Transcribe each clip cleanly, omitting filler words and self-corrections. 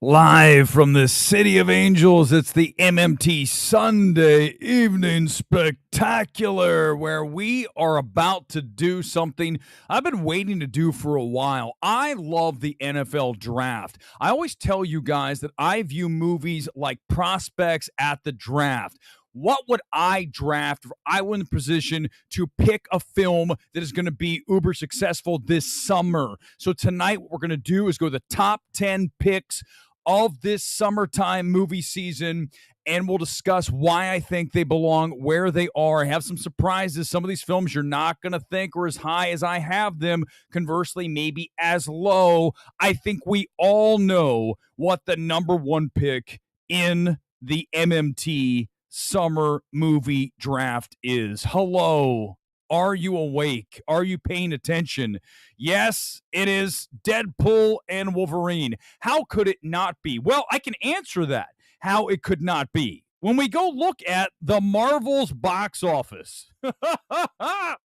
Live from the City of Angels, it's the MMT Sunday Evening Spectacular, where we are about to do something I've been waiting to do for a while. I love the NFL draft. I always tell you guys that I view movies like prospects at the draft. What would I draft if I were in the position to pick a film that is going to be uber successful this summer? So tonight, what we're going to do is go to the top 10 picks of this summertime movie season, and we'll discuss why I think they belong where they are. I have some surprises. Some of these films you're not going to think are as high as I have them. Conversely, maybe as low. I think we all know what the number one pick in the MMT summer movie draft is. Hello. Are you awake? Are you paying attention? Yes, it is Deadpool and Wolverine. How could it not be? Well, I can answer that, how it could not be. When we go look at the Marvel's box office. You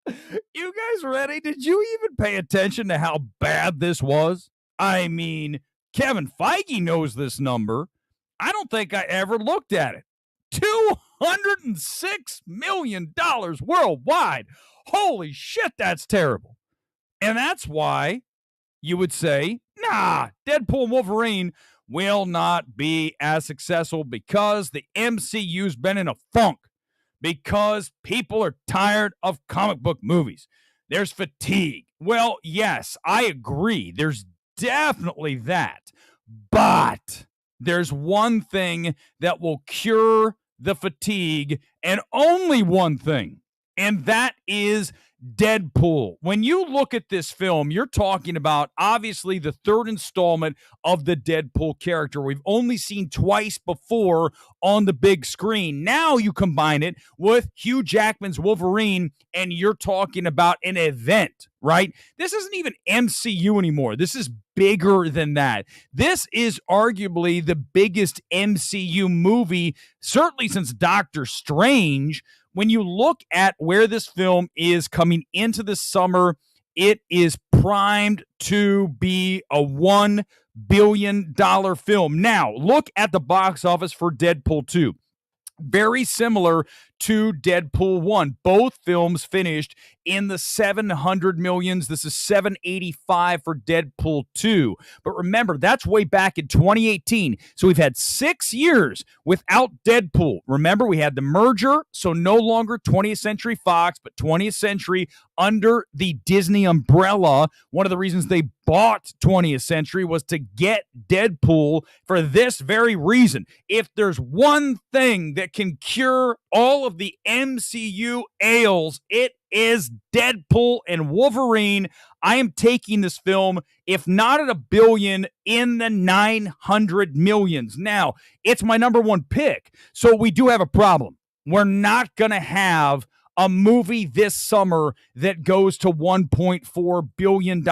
guys ready? Did you even pay attention to how bad this was? I mean, Kevin Feige knows this number. I don't think I ever looked at it. $206 million worldwide. Holy shit, that's terrible. And that's why you would say, nah, Deadpool and Wolverine will not be as successful because the MCU's been in a funk, because people are tired of comic book movies. There's fatigue. Well, yes, I agree. There's definitely that. But there's one thing that will cure the fatigue, and only one thing, and that is Deadpool. When you look at this film, you're talking about obviously the third installment of the Deadpool character. We've only seen twice before on the big screen. Now you combine it with Hugh Jackman's Wolverine, and you're talking about an event, right? This isn't even MCU anymore. This is bigger than that. This is arguably the biggest MCU movie, certainly since Doctor Strange. When you look at where this film is coming into the summer, it is primed to be a $1 billion film. Now, look at the box office for Deadpool 2. Very similar to Deadpool 1. Both films finished in the 700 millions. This is 785 for Deadpool 2. But remember, that's way back in 2018. So we've had 6 years without Deadpool. Remember, we had the merger, so no longer 20th Century Fox, but 20th Century under the Disney umbrella. One of the reasons they bought 20th Century was to get Deadpool for this very reason. If there's one thing that can cure all of the MCU ails, it is Deadpool and Wolverine. I am taking this film, if not at $1 billion, in the 900 millions. Now, it's my number one pick, so we do have a problem. We're not going to have a movie this summer that goes to $1.4 billion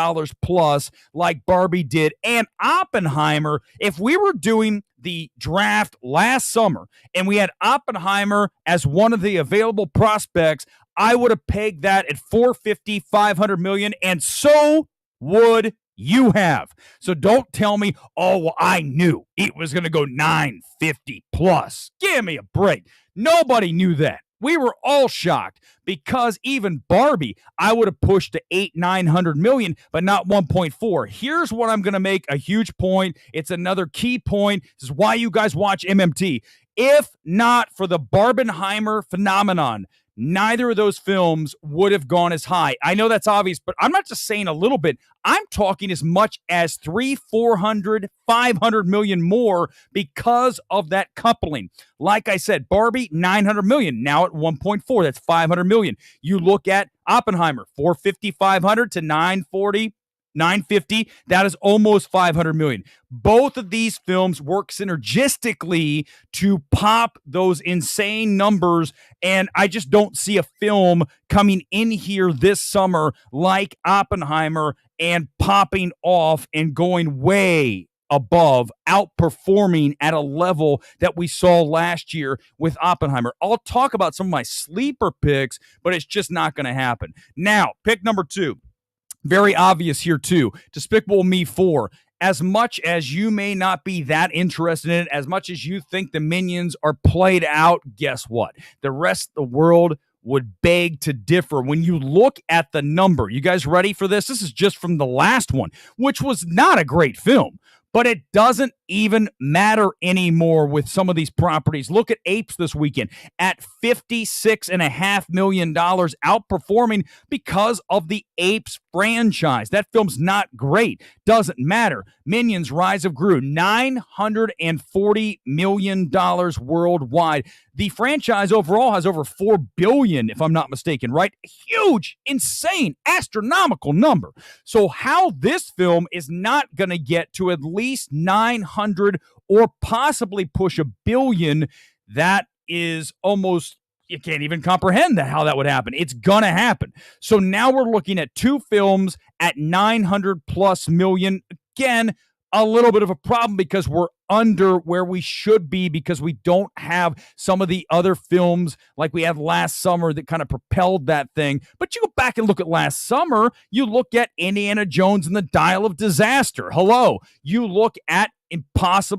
plus like Barbie did. And Oppenheimer, if we were doing the draft last summer and we had Oppenheimer as one of the available prospects, I would have pegged that at 450, 500 million, and so would you have. So don't tell me, oh, well, I knew it was going to go 950 plus. Give me a break. Nobody knew that. We were all shocked because even Barbie, I would have pushed to 800-900 million, but not 1.4. Here's what I'm going to make a huge point. It's another key point. This is why you guys watch MMT. If not for the Barbenheimer phenomenon, neither of those films would have gone as high. I know that's obvious, but I'm not just saying a little bit. I'm talking as much as 300, 400, 500 million more because of that coupling. Like I said, Barbie, 900 million, now at 1.4. That's 500 million. You look at Oppenheimer, 450, 500 to 940. 950, that is almost 500 million. Both of these films work synergistically to pop those insane numbers, and I just don't see a film coming in here this summer like Oppenheimer and popping off and going way above, outperforming at a level that we saw last year with Oppenheimer. I'll talk about some of my sleeper picks, but it's just not going to happen. Now, pick number 2. Very obvious here, too. Despicable Me 4. as much as you may not be that interested in it, as much as you think the Minions are played out, guess what? The rest of the world would beg to differ. When you look at the number, you guys ready for this? This is just from the last one, which was not a great film. But it doesn't even matter anymore with some of these properties. Look at Apes this weekend at $56.5 million, outperforming because of the Apes franchise. That film's not great. Doesn't matter. Minions Rise of Gru, $940 million worldwide. The franchise overall has over $4 billion, if I'm not mistaken, right? Huge, insane, astronomical number. So how this film is not going to get to at least 900 or possibly push $1 billion, that is almost, you can't even comprehend how that would happen. It's going to happen. So now we're looking at two films at 900 plus million. Again, a little bit of a problem because we're under where we should be because we don't have some of the other films like we had last summer that kind of propelled that thing. But you go back and look at last summer, you look at Indiana Jones and the Dial of Disaster. Hello. You look at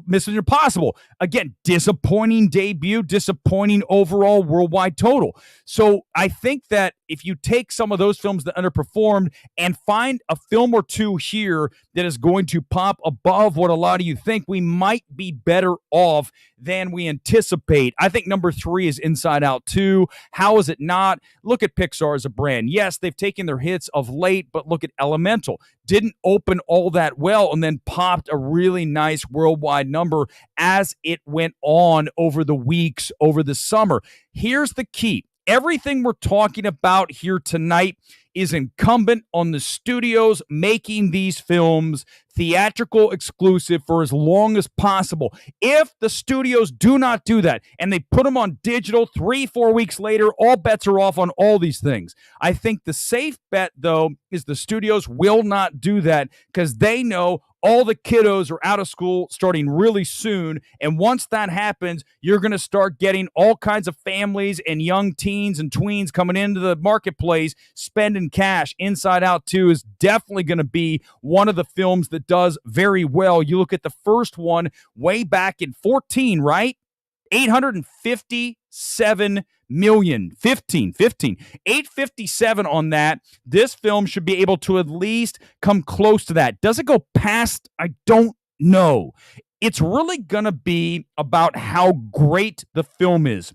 Mission Impossible. Again, disappointing debut, disappointing overall worldwide total. So I think that if you take some of those films that underperformed and find a film or two here that is going to pop above what a lot of you think, we might be better off than we anticipate. I think number 3 is Inside Out 2. How is it not? Look at Pixar as a brand. Yes, they've taken their hits of late, but look at Elemental. Didn't open all that well and then popped a really nice worldwide number as it went on over the weeks, over the summer. Here's the key. Everything we're talking about here tonight is incumbent on the studios making these films theatrical exclusive for as long as possible. If the studios do not do that and they put them on digital 3-4 weeks later, all bets are off on all these things. I think the safe bet, though, is the studios will not do that because they know all the kiddos are out of school starting really soon. And once that happens, you're going to start getting all kinds of families and young teens and tweens coming into the marketplace spending cash. Inside Out 2 is definitely going to be one of the films that does very well. You look at the first one way back in 14, right? 857 million. 857 on that. This film should be able to at least come close to that. Does it go past? I don't know. It's really going to be about how great the film is.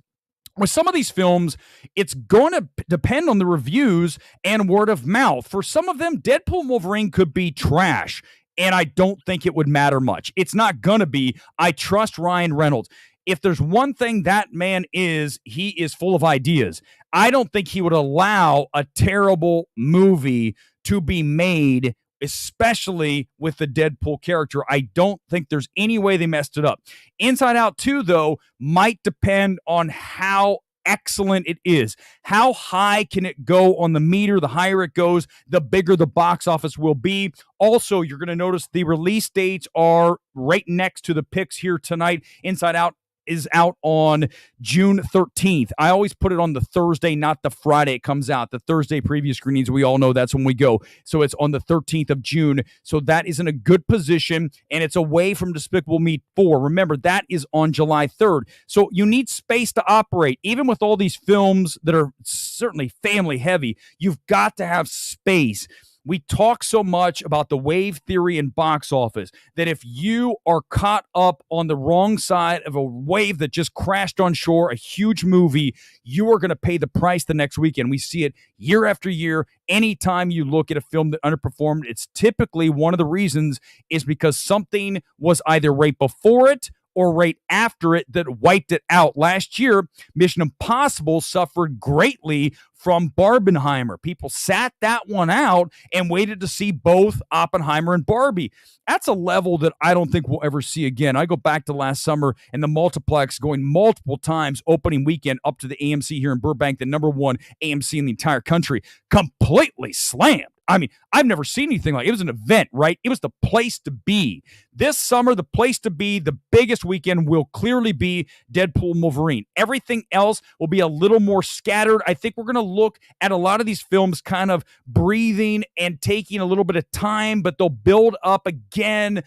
With some of these films, it's going to depend on the reviews and word of mouth. For some of them, Deadpool and Wolverine could be trash, and I don't think it would matter much. It's not going to be. I trust Ryan Reynolds. If there's one thing that man is, he is full of ideas. I don't think he would allow a terrible movie to be made, especially with the Deadpool character. I don't think there's any way they messed it up. Inside Out 2, though, might depend on how excellent it is. How high can it go on the meter? The higher it goes, the bigger the box office will be. Also, you're going to notice the release dates are right next to the picks here tonight. Inside Out is out on June 13th. I always put it on the Thursday, not the Friday it comes out. The Thursday preview screenings, we all know that's when we go. So it's on the 13th of June. So that is in a good position, and it's away from Despicable Me 4. Remember, that is on July 3rd. So you need space to operate. Even with all these films that are certainly family heavy, you've got to have space. We talk so much about the wave theory in box office that if you are caught up on the wrong side of a wave that just crashed on shore, a huge movie, you are going to pay the price the next weekend. We see it year after year. Anytime you look at a film that underperformed, it's typically one of the reasons is because something was either right before it or right after it that wiped it out. Last year, Mission Impossible suffered greatly from Barbenheimer. People sat that one out and waited to see both Oppenheimer and Barbie. That's a level that I don't think we'll ever see again. I go back to last summer and the multiplex going multiple times opening weekend up to the AMC here in Burbank, the number one AMC in the entire country, completely slammed. I mean, I've never seen anything like it. It was an event, right? It was the place to be. This summer, the place to be, the biggest weekend will clearly be Deadpool and Wolverine. Everything else will be a little more scattered. I think we're going to look at a lot of these films kind of breathing and taking a little bit of time, but they'll build up again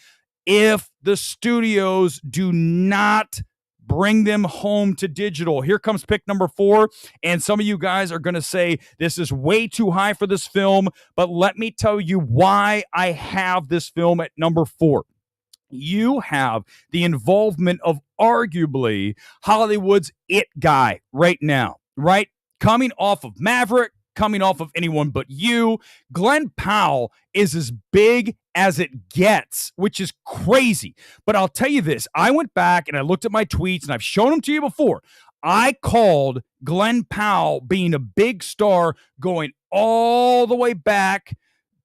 if the studios do not bring them home to digital. Here comes pick number 4, and some of you guys are going to say this is way too high for this film, but let me tell you why I have this film at number 4. You have the involvement of arguably Hollywood's it guy right now, right? Coming off of Maverick, coming off of Anyone But You, Glenn Powell is as big as it gets, which is crazy. But I'll tell you this, I went back and I looked at my tweets, and I've shown them to you before. I called Glenn Powell being a big star going all the way back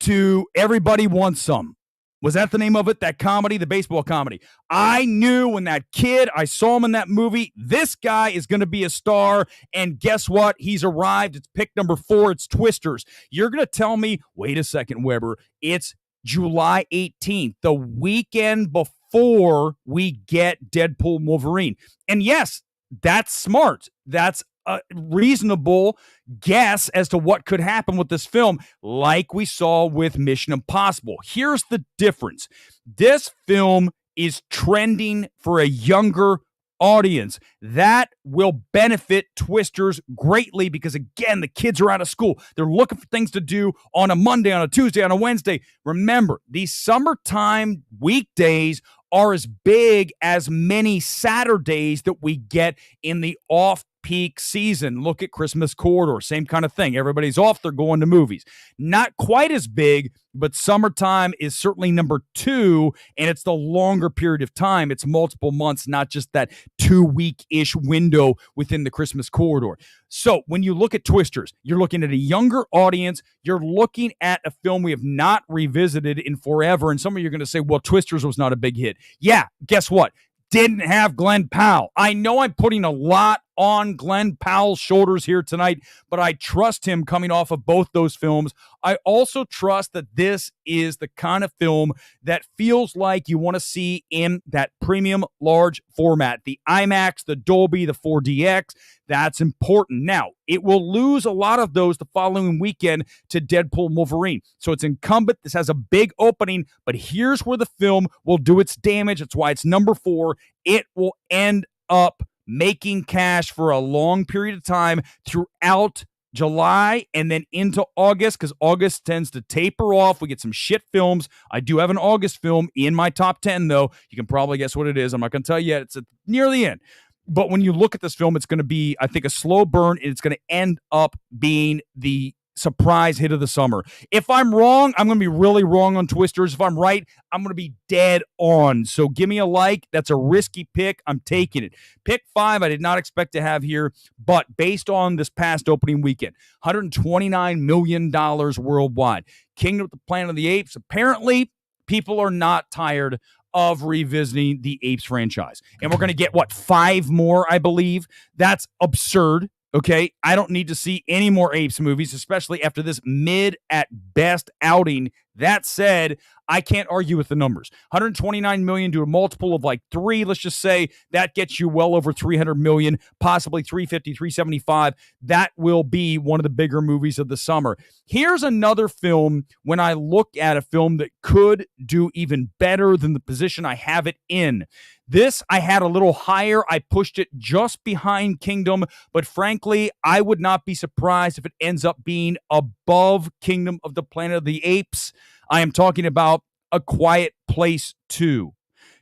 to Everybody Wants Some. Was that the name of it? That comedy, the baseball comedy. I knew when that kid, I saw him in that movie, this guy is going to be a star. And guess what? He's arrived. It's pick number 4. It's Twisters. You're going to tell me, wait a second, Weber, it's July 18th, the weekend before we get Deadpool and Wolverine. And yes, that's smart. That's a reasonable guess as to what could happen with this film, like we saw with Mission Impossible. Here's the difference. This film is trending for a younger audience. That will benefit Twisters greatly because, again, the kids are out of school. They're looking for things to do on a Monday, on a Tuesday, on a Wednesday. Remember, these summertime weekdays are as big as many Saturdays that we get in the off-peak season. Look at Christmas Corridor, same kind of thing. Everybody's off, they're going to movies. Not quite as big, but summertime is certainly number 2, and it's the longer period of time. It's multiple months, not just that 2-week-ish window within the Christmas Corridor. So when you look at Twisters, you're looking at a younger audience. You're looking at a film we have not revisited in forever, and some of you are going to say, well, Twisters was not a big hit. Yeah, guess what? Didn't have Glenn Powell. I know I'm putting a lot on Glenn Powell's shoulders here tonight, but I trust him coming off of both those films. I also trust that this is the kind of film that feels like you want to see in that premium large format. The IMAX, the Dolby, the 4DX, that's important. Now, it will lose a lot of those the following weekend to Deadpool and Wolverine. So it's incumbent. This has a big opening, but here's where the film will do its damage. That's why it's number 4. It will end up making cash for a long period of time throughout July and then into August, because August tends to taper off. We get some shit films. I do have an August film in my top 10, though. You can probably guess what it is. I'm not going to tell you yet. It's near the end. But when you look at this film, it's going to be, I think, a slow burn, and it's going to end up being the surprise hit of the summer. If I'm wrong, I'm going to be really wrong on Twisters. If I'm right, I'm going to be dead on. So give me a like. That's a risky pick. I'm taking it. Pick 5, I did not expect to have here, but based on this past opening weekend, $129 million worldwide. Kingdom of the Planet of the Apes, apparently people are not tired of revisiting the Apes franchise. And we're going to get, 5 more, I believe? That's absurd. Okay, I don't need to see any more Apes movies, especially after this mid at best outing. That said, I can't argue with the numbers. 129 million to a multiple of like 3. Let's just say that gets you well over 300 million, possibly 350, 375. That will be one of the bigger movies of the summer. Here's another film when I look at a film that could do even better than the position I have it in. This I had a little higher. I pushed it just behind Kingdom, but frankly, I would not be surprised if it ends up being above Kingdom of the Planet of the Apes. I am talking about A Quiet Place 2.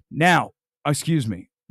Now,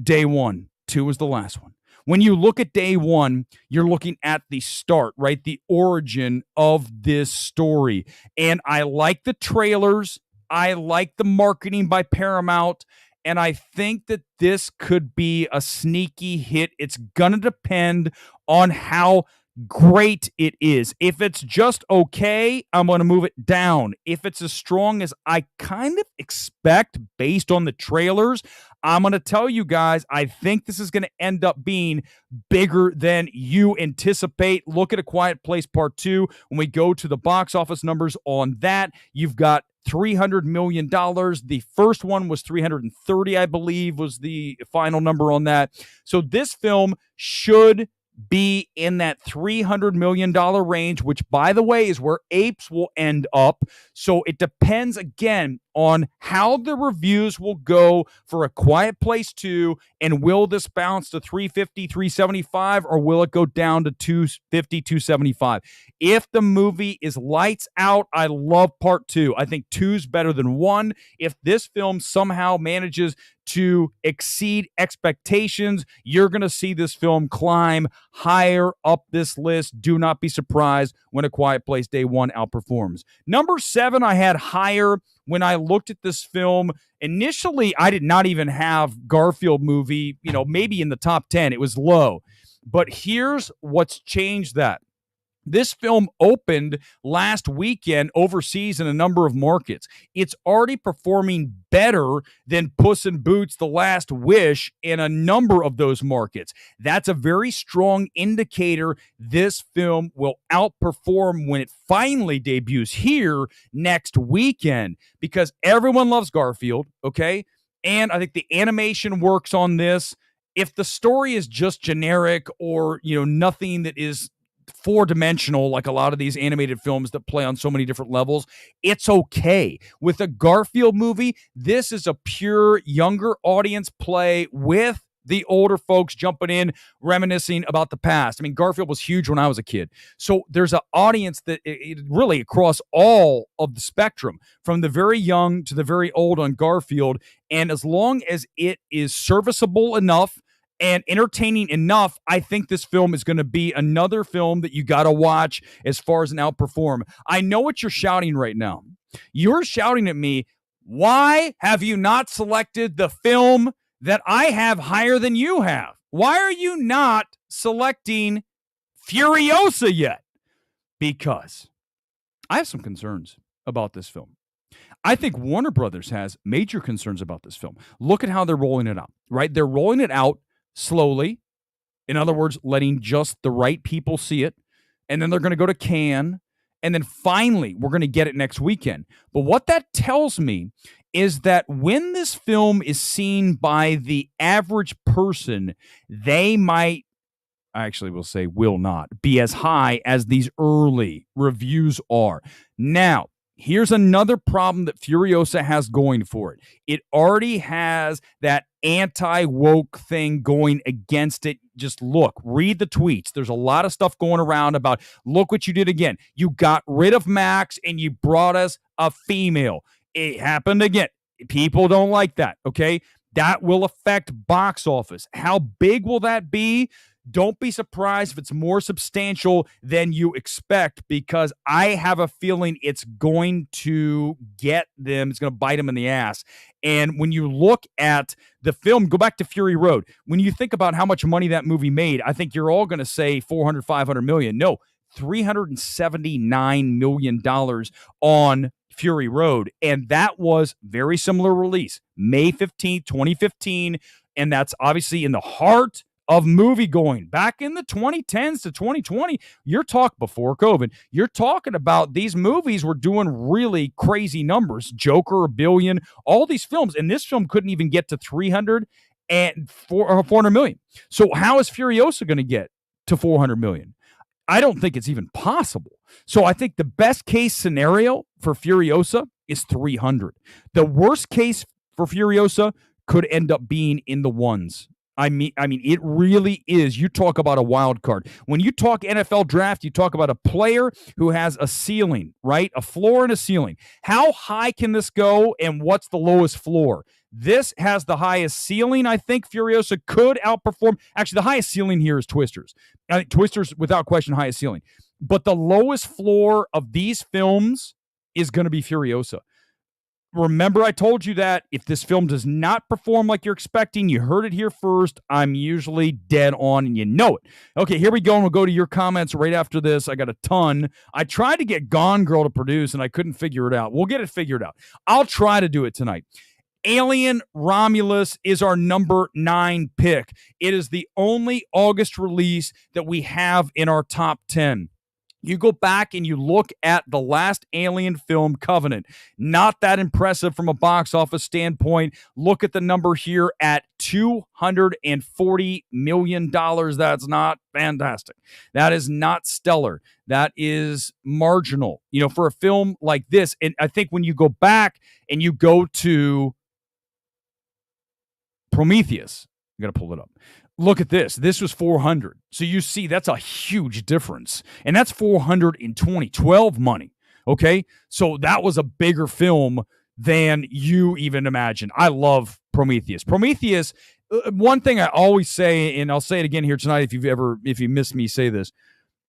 Day 1. 2 was the last one. When you look at Day 1, you're looking at the start, right? The origin of this story. And I like the trailers. I like the marketing by Paramount. And I think that this could be a sneaky hit. It's going to depend on how great it is. If it's just okay, I'm going to move it down. If it's as strong as I kind of expect based on the trailers, I'm going to tell you guys, I think this is going to end up being bigger than you anticipate. Look at A Quiet Place Part 2. When we go to the box office numbers on that, you've got $300 million. The first one was 330, I believe, was the final number on that. So this film should be in that $300 million range, which, by the way, is where Apes will end up. So it depends, again, on how the reviews will go for A Quiet Place 2, and will this bounce to 350, 375, or will it go down to 250, 275? If the movie is lights out, I love part 2. I think 2's better than 1. If this film somehow manages to exceed expectations, you're going to see this film climb higher up this list. Do not be surprised when A Quiet Place Day 1 outperforms. Number 7, I had higher when I looked at this film. Initially, I did not even have Garfield movie, maybe in the top 10. It was low. But here's what's changed that. This film opened last weekend overseas in a number of markets. It's already performing better than Puss in Boots: The Last Wish in a number of those markets. That's a very strong indicator this film will outperform when it finally debuts here next weekend, because everyone loves Garfield, okay? And I think the animation works on this. If the story is just generic or, nothing that is four-dimensional like a lot of these animated films that play on so many different levels, it's okay. With a Garfield movie, this is a pure younger audience play with the older folks jumping in, reminiscing about the past. I mean, Garfield was huge when I was a kid. So there's an audience that really across all of the spectrum, from the very young to the very old on Garfield. And as long as it is serviceable enough and entertaining enough, I think this film is going to be another film that you got to watch as far as an outperform. I know what you're shouting right now. You're shouting at me, why have you not selected the film that I have higher than you have? Why are you not selecting Furiosa yet? Because I have some concerns about this film. I think Warner Brothers has major concerns about this film. Look at how they're rolling it out, right? They're rolling it out slowly. In other words, letting just the right people see it. And then they're going to go to Cannes. And then finally, we're going to get it next weekend. But what that tells me is that when this film is seen by the average person, they might, actually will say will not, be as high as these early reviews are. Now, here's another problem that Furiosa has going for it. It already has that anti-woke thing going against it. Just look, read the tweets. There's a lot of stuff going around about, look what you did again. You got rid of Max and you brought us a female. It happened again. People don't like that, okay? That will affect box office. How big will that be? Don't be surprised if it's more substantial than you expect, because I have a feeling it's going to get them. It's going to bite them in the ass. And when you look at the film, go back to Fury Road. When you think about how much money that movie made, I think you're all going to say 400, 500 million. No, $379 million on Fury Road. And that was very similar release, May 15th, 2015. And that's obviously in the heart of movie going back in the 2010s to 2020. You're talking before COVID. You're talking about these movies were doing really crazy numbers. Joker, $1 billion, all these films. And this film couldn't even get to 300 and 400 million. So how is Furiosa going to get to 400 million? I don't think it's even possible. So I think the best case scenario for Furiosa is 300. The worst case for Furiosa could end up being in the ones. I mean, it really is. You talk about a wild card. When you talk NFL draft, you talk about a player who has a ceiling, right? A floor and a ceiling. How high can this go, and what's the lowest floor? This has the highest ceiling. I think Furiosa could outperform. Actually, the highest ceiling here is Twisters. I think Twisters, without question, highest ceiling. But the lowest floor of these films is going to be Furiosa. Remember, I told you that if this film does not perform like you're expecting, you heard it here first, I'm usually dead on, and you know it. Okay, here we go, and we'll go to your comments right after this. I got a ton. I tried to get Gone Girl to produce, and I couldn't figure it out. We'll get it figured out. I'll try to do it tonight. Alien Romulus is our number 9 pick. It is the only August release that we have in our top 10. You go back and you look at the last Alien film, Covenant. Not that impressive from a box office standpoint. Look at the number here at $240 million. That's not fantastic. That is not stellar. That is marginal, for a film like this. And I think when you go back and you go to Prometheus, I'm going to pull it up. Look at this. This was 400. So you see, that's a huge difference. And that's 400 in 2012 money. Okay. So that was a bigger film than you even imagine. I love Prometheus. Prometheus, one thing I always say, and I'll say it again here tonight if you miss me say this,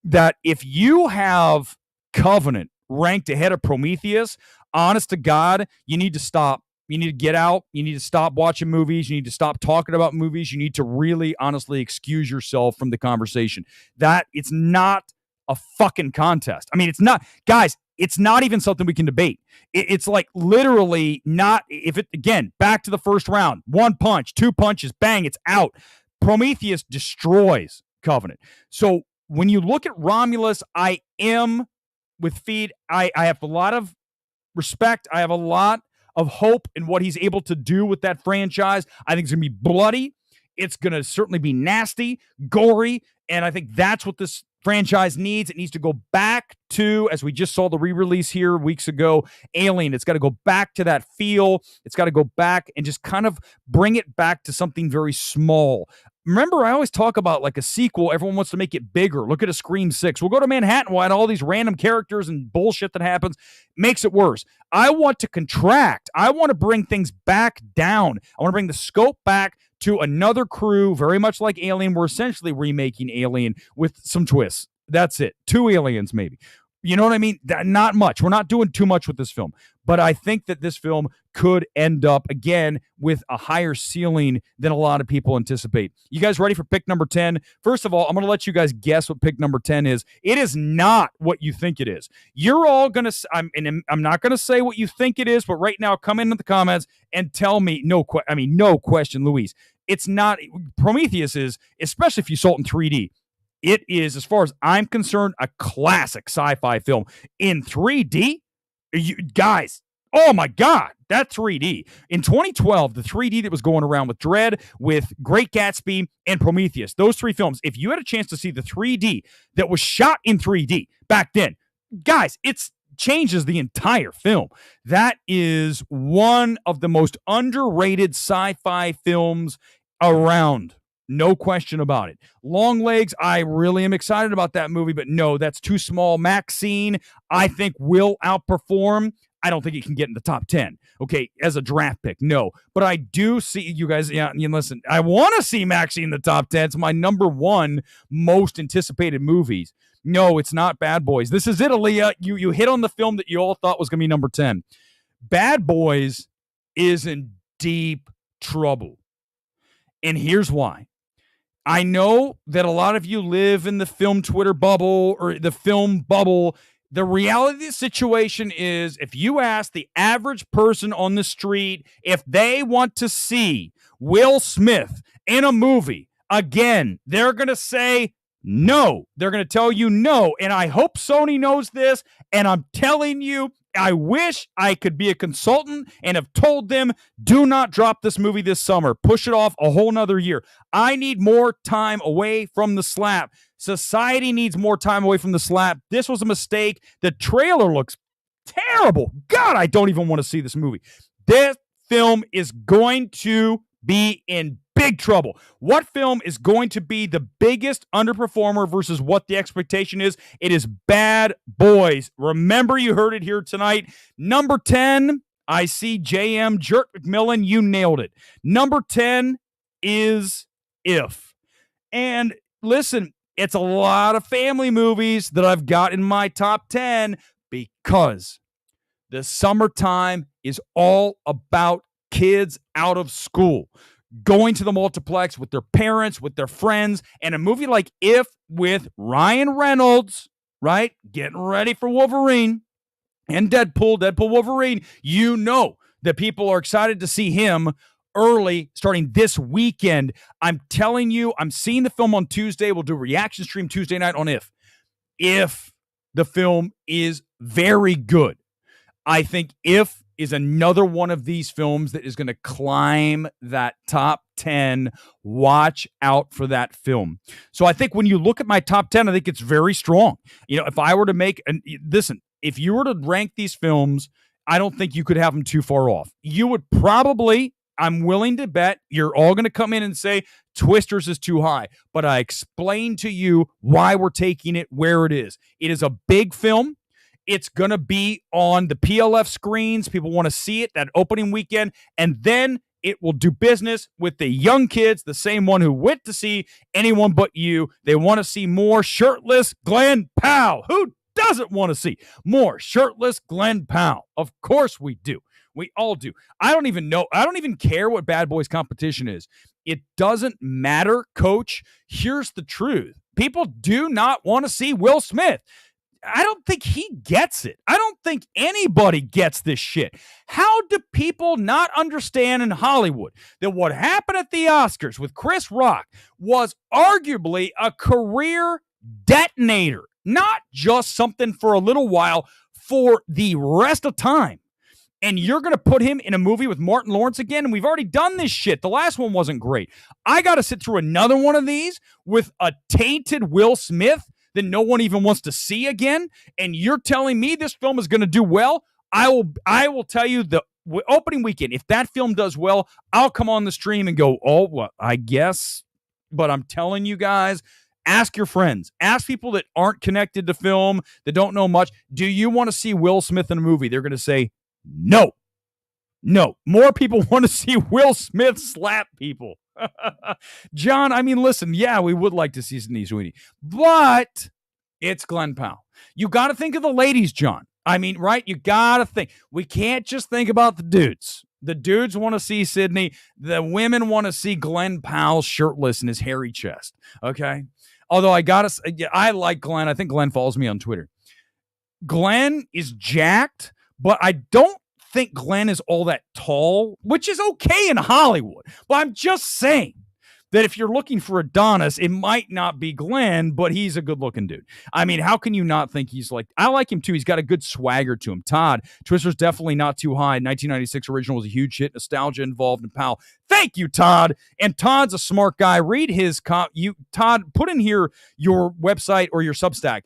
that if you have Covenant ranked ahead of Prometheus, honest to God, you need to stop. You need to get out. You need to stop watching movies. You need to stop talking about movies. You need to really, honestly excuse yourself from the conversation. That it's not a fucking contest. I mean, it's not, guys, it's not even something we can debate. It's like literally not, again, back to the first round, one punch, two punches, bang, it's out. Prometheus destroys Covenant. So when you look at Romulus, I am with Feed. I have a lot of respect. I have a lot of hope in what he's able to do with that franchise. I think it's going to be bloody. It's going to certainly be nasty, gory, and I think that's what this franchise needs. It needs to go back to, as we just saw the re-release here weeks ago, Alien. It's got to go back to that feel. It's got to go back and just kind of bring it back to something very small. Remember, I always talk about like a sequel. Everyone wants to make it bigger. Look at a Scream 6. We'll go to Manhattan. Why all these random characters and bullshit that happens makes it worse. I want to contract. I want to bring things back down. I want to bring the scope back to another crew, very much like Alien. We're essentially remaking Alien with some twists. That's it. 2 aliens, maybe. You know what I mean? Not much. We're not doing too much with this film. But I think that this film could end up, again, with a higher ceiling than a lot of people anticipate. You guys ready for pick number 10? First of all, I'm going to let you guys guess what pick number 10 is. It is not what you think it is. You're all going to, I'm not going to say what you think it is, but right now, come into the comments and tell me, no question, Luis. It's not, Prometheus is, especially if you saw it in 3D. It is, as far as I'm concerned, a classic sci-fi film. In 3D, you guys, oh my God, that 3D. In 2012, the 3D that was going around with Dread, with Great Gatsby, and Prometheus, those 3 films, if you had a chance to see the 3D that was shot in 3D back then, guys, it changes the entire film. That is one of the most underrated sci-fi films around. No question about it. Long Legs, I really am excited about that movie, but no, that's too small. Maxine, I think will outperform. I don't think it can get in the top 10. Okay, as a draft pick, no. But I do see you guys, listen, I want to see Maxine in the top 10. It's my number 1 most anticipated movies. No, it's not Bad Boys. This is it, Aaliyah. You hit on the film that you all thought was going to be number 10. Bad Boys is in deep trouble. And here's why. I know that a lot of you live in the film Twitter bubble or the film bubble. The reality of the situation is, if you ask the average person on the street if they want to see Will Smith in a movie again, they're going to say no. They're going to tell you no. And I hope Sony knows this. And I'm telling you, I wish I could be a consultant and have told them, do not drop this movie this summer. Push it off a whole nother year. I need more time away from the slap. Society needs more time away from the slap. This was a mistake. The trailer looks terrible. God, I don't even want to see this movie. This film is going to be in big trouble. What film is going to be the biggest underperformer versus what the expectation is? It is Bad Boys. Remember, you heard it here tonight. Number 10, I see JM, Jerk McMillan, you nailed it. Number 10 is If. And listen, it's a lot of family movies that I've got in my top 10 because the summertime is all about kids out of school, going to the multiplex with their parents, with their friends, and a movie like If with Ryan Reynolds, right? Getting ready for Wolverine and Deadpool Wolverine. You know that people are excited to see him early, starting this weekend. I'm telling you, I'm seeing the film on Tuesday. We'll do a reaction stream Tuesday night on If. The film is very good. I think If is another one of these films that is going to climb that top 10. Watch out for that film. So I think when you look at my top 10, I think it's very strong. If I were to listen, if you were to rank these films, I don't think you could have them too far off. You would probably, I'm willing to bet, you're all going to come in and say Twisters is too high. But I explained to you why we're taking it where it is. It is a big film. It's going to be on the PLF screens. People want to see it that opening weekend. And then it will do business with the young kids, the same one who went to see Anyone But You. They want to see more shirtless Glenn Powell. Who doesn't want to see more shirtless Glenn Powell? Of course we do. We all do. I don't even care what Bad Boys Competition is. It doesn't matter, Coach. Here's the truth. People do not want to see Will Smith. I don't think he gets it. I don't think anybody gets this shit. How do people not understand in Hollywood that what happened at the Oscars with Chris Rock was arguably a career detonator, not just something for a little while, for the rest of time? And you're going to put him in a movie with Martin Lawrence again? And we've already done this shit. The last one wasn't great. I got to sit through another one of these with a tainted Will Smith that no one even wants to see again, and you're telling me this film is going to do well? I will tell you the opening weekend, if that film does well, I'll come on the stream and go, oh, well, I guess. But I'm telling you guys, ask your friends. Ask people that aren't connected to film, that don't know much. Do you want to see Will Smith in a movie? They're going to say, no. No. More people want to see Will Smith slap people. John, listen, yeah, we would like to see Sydney Sweeney, but it's Glenn Powell. You got to think of the ladies, John. Right? You got to think. We can't just think about the dudes. The dudes want to see Sydney. The women want to see Glenn Powell shirtless in his hairy chest. Okay? Although I like Glenn. I think Glenn follows me on Twitter. Glenn is jacked, but I don't think Glenn is all that tall, which is okay in Hollywood. But I'm just saying that if you're looking for Adonis, it might not be Glenn, but he's a good-looking dude. How can you not think he's like... I like him, too. He's got a good swagger to him. Todd, Twister's definitely not too high. 1996 original was a huge hit. Nostalgia involved in Powell. Thank you, Todd. And Todd's a smart guy. Read his... Todd, put in here your website or your Substack.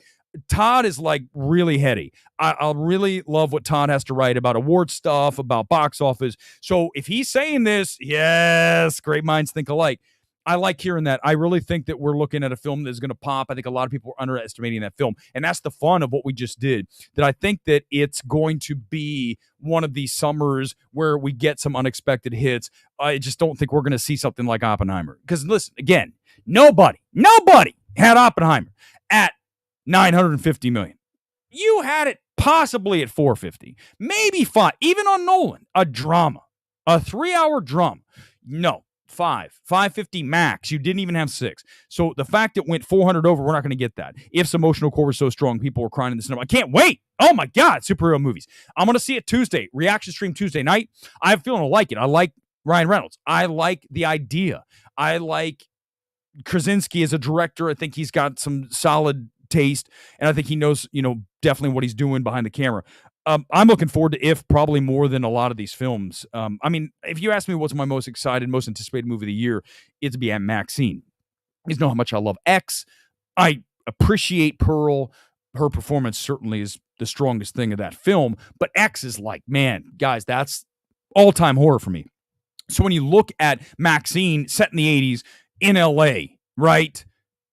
Todd is like really heady. I really love what Todd has to write about award stuff, about box office. So if he's saying this, yes, great minds think alike. I like hearing that. I really think that we're looking at a film that's going to pop. I think a lot of people are underestimating that film. And that's the fun of what we just did. That I think that it's going to be one of these summers where we get some unexpected hits. I just don't think we're going to see something like Oppenheimer. Because listen, again, nobody had Oppenheimer at $950 million. You had it possibly at $450, maybe $5. Even on Nolan, a drama, a 3-hour drama. No, $550 max. You didn't even have $6. So the fact it went 400 over, we're not going to get that. If's emotional core was so strong, people were crying in the cinema. I can't wait. Oh my God, superhero movies. I'm going to see it Tuesday. Reaction stream Tuesday night. I have a feeling I like it. I like Ryan Reynolds. I like the idea. I like Krasinski as a director. I think he's got some solid taste, and I think he knows, definitely what he's doing behind the camera. I'm looking forward to If probably more than a lot of these films. If you ask me what's my most excited, most anticipated movie of the year, it'd be Maxine. You know how much I love X. I appreciate Pearl. Her performance certainly is the strongest thing of that film, but X is like, man, guys, that's all-time horror for me. So when you look at Maxine set in the 80s in LA, right?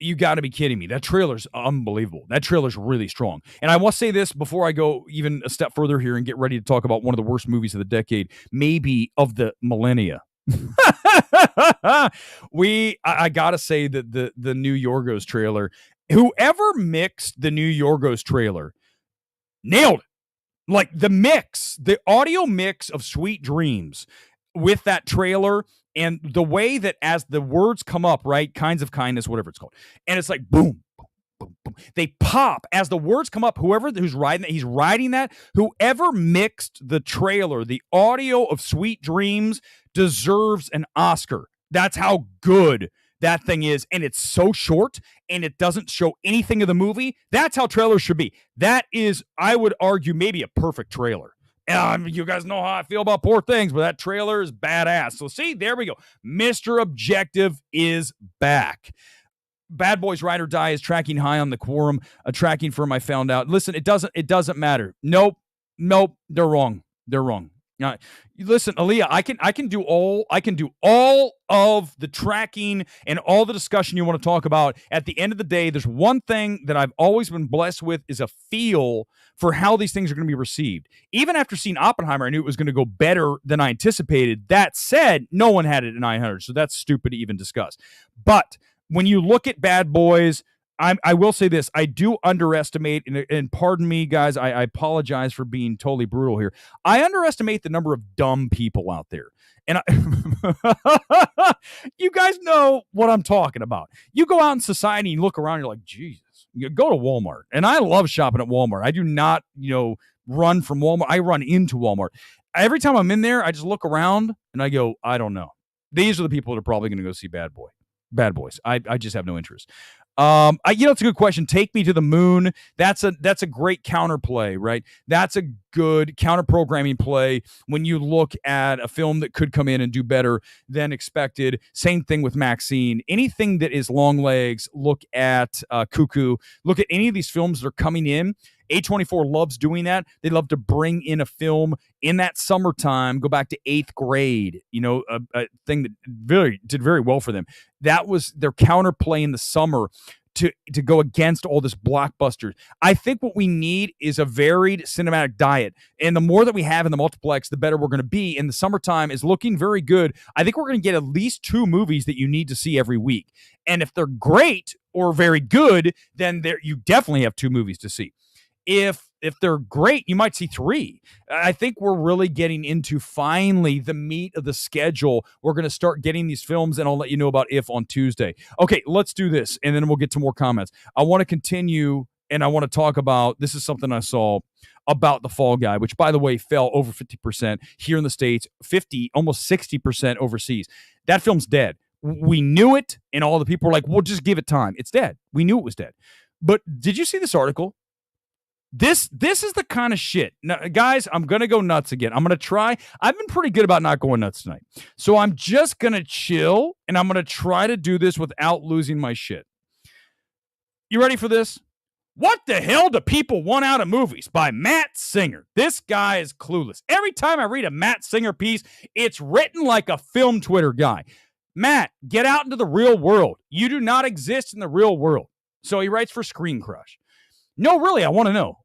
You got to be kidding me. That trailer's unbelievable. That trailer's really strong. And I want to say this before I go even a step further here and get ready to talk about one of the worst movies of the decade, maybe of the millennia. I got to say that the new Yorgos trailer, whoever mixed the new Yorgos trailer nailed it. Like the mix, the audio mix of Sweet Dreams with that trailer, and the way that as the words come up, right, Kinds of Kindness, whatever it's called, and it's like boom, boom, boom, boom. They pop as the words come up. Who's writing that, he's writing that. Whoever mixed the trailer, the audio of Sweet Dreams, deserves an Oscar. That's how good that thing is, and it's so short and it doesn't show anything of the movie. That's how trailers should be. That is, I would argue, maybe a perfect trailer. You guys know how I feel about poor things, but that trailer is badass. So see, there we go. Mr. Objective is back. Bad Boys Ride or Die is tracking high on the quorum. Tracking firm, I found out. Listen, it doesn't matter. Nope, they're wrong. Listen, Aaliyah, I can do all of the tracking and all the discussion you want to talk about. At the end of the day, there's one thing that I've always been blessed with is a feel for how these things are going to be received. Even after seeing Oppenheimer, I knew it was going to go better than I anticipated. That said, no one had it at 900, so that's stupid to even discuss. But when you look at Bad Boys, I will say this. I do underestimate, and pardon me, guys, I apologize for being totally brutal here. I underestimate the number of dumb people out there. And you guys know what I'm talking about. You go out in society and you look around, and you're like, Jesus. You go to Walmart. And I love shopping at Walmart. I do not, run from Walmart. I run into Walmart. Every time I'm in there, I just look around and I go, I don't know. These are the people that are probably going to go see Bad Boys. I just have no interest. It's a good question. Take Me to the Moon. That's a great counterplay, right? That's a good counter-programming play when you look at a film that could come in and do better than expected. Same thing with Maxine. Anything that is long legs, look at Cuckoo. Look at any of these films that are coming in. A24 loves doing that. They love to bring in a film in that summertime, go back to 8th grade, a thing that did very well for them. That was their counterplay in the summer to go against all this blockbusters. I think what we need is a varied cinematic diet. And the more that we have in the multiplex, the better we're going to be. And the summertime is looking very good. I think we're going to get at least 2 movies that you need to see every week. And if they're great or very good, then you definitely have 2 movies to see. If they're great, you might see 3. I think we're really getting into finally the meat of the schedule. We're going to start getting these films, and I'll let you know about If on Tuesday. Okay, let's do this, and then we'll get to more comments. I want to continue, and I want to talk about, this is something I saw about The Fall Guy, which, by the way, fell over 50% here in the States, 50, almost 60% overseas. That film's dead. We knew it, and all the people were like, well, just give it time. It's dead. We knew it was dead. But did you see this article? This is the kind of shit. Now, guys, I'm going to go nuts again. I'm going to try. I've been pretty good about not going nuts tonight. So I'm just going to chill, and I'm going to try to do this without losing my shit. You ready for this? What the hell do people want out of movies? By Matt Singer. This guy is clueless. Every time I read a Matt Singer piece, it's written like a film Twitter guy. Matt, get out into the real world. You do not exist in the real world. So he writes for Screen Crush. No, really, I want to know.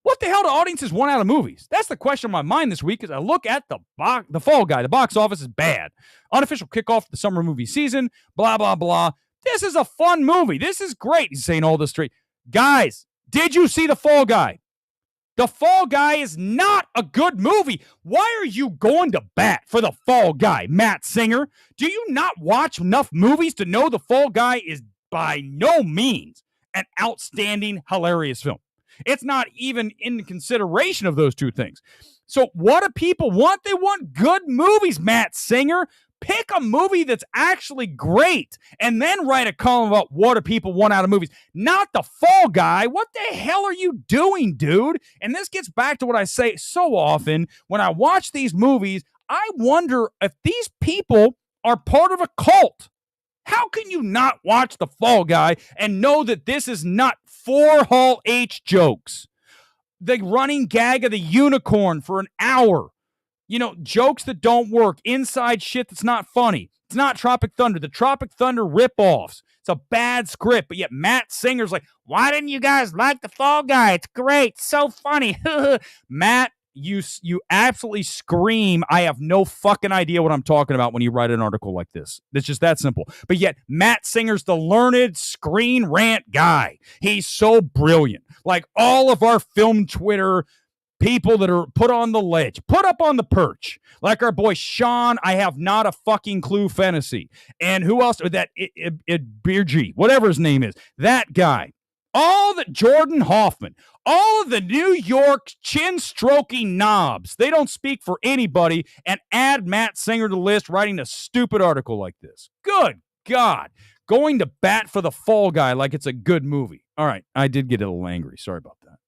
What the hell do audiences want out of movies? That's the question on my mind this week as I look at the Fall Guy. The box office is bad. Unofficial kickoff of the summer movie season, blah, blah, blah. This is a fun movie. This is great. He's saying all this straight. Guys, did you see The Fall Guy? The Fall Guy is not a good movie. Why are you going to bat for The Fall Guy, Matt Singer? Do you not watch enough movies to know The Fall Guy is by no means an outstanding, hilarious film? It's not even in consideration of those 2 things. So what do people want? They want good movies, Matt Singer. Pick a movie that's actually great and then write a column about what do people want out of movies. Not The Fall Guy. What the hell are you doing, dude? And this gets back to what I say so often. When I watch these movies, I wonder if these people are part of a cult. How can you not watch The Fall Guy and know that this is not 4 Hall H jokes? The running gag of the unicorn for an hour. Jokes that don't work. Inside shit that's not funny. It's not Tropic Thunder. The Tropic Thunder ripoffs. It's a bad script, but yet Matt Singer's like, why didn't you guys like The Fall Guy? It's great. So funny. Matt, you absolutely scream, I have no fucking idea what I'm talking about when you write an article like this. It's just that simple. But yet, Matt Singer's the learned screen rant guy. He's so brilliant. Like all of our film Twitter people that are put on the ledge, put up on the perch. Like our boy Sean, I have not a fucking clue fantasy. And who else? That Beergy, whatever his name is. That guy. All the Jordan Hoffman, all of the New York chin-stroking knobs, they don't speak for anybody, and add Matt Singer to the list writing a stupid article like this. Good God. going to bat for the Fall Guy like it's a good movie. All right, I did get a little angry. Sorry about that.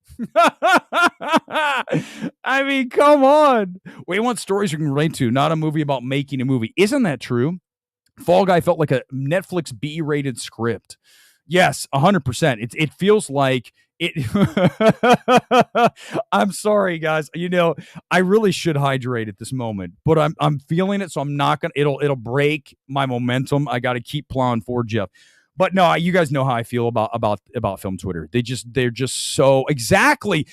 I mean, come on. We want stories you can relate to, not a movie about making a movie. Isn't that true? Fall Guy felt like a Netflix B-rated script. Yes, 100%. It feels like it. I'm sorry, guys. You know, I really should hydrate at this moment, but I'm feeling it, so I'm not gonna. It'll break my momentum. I got to keep plowing forward, Jeff. But no, you guys know how I feel about film Twitter. They're just so exactly,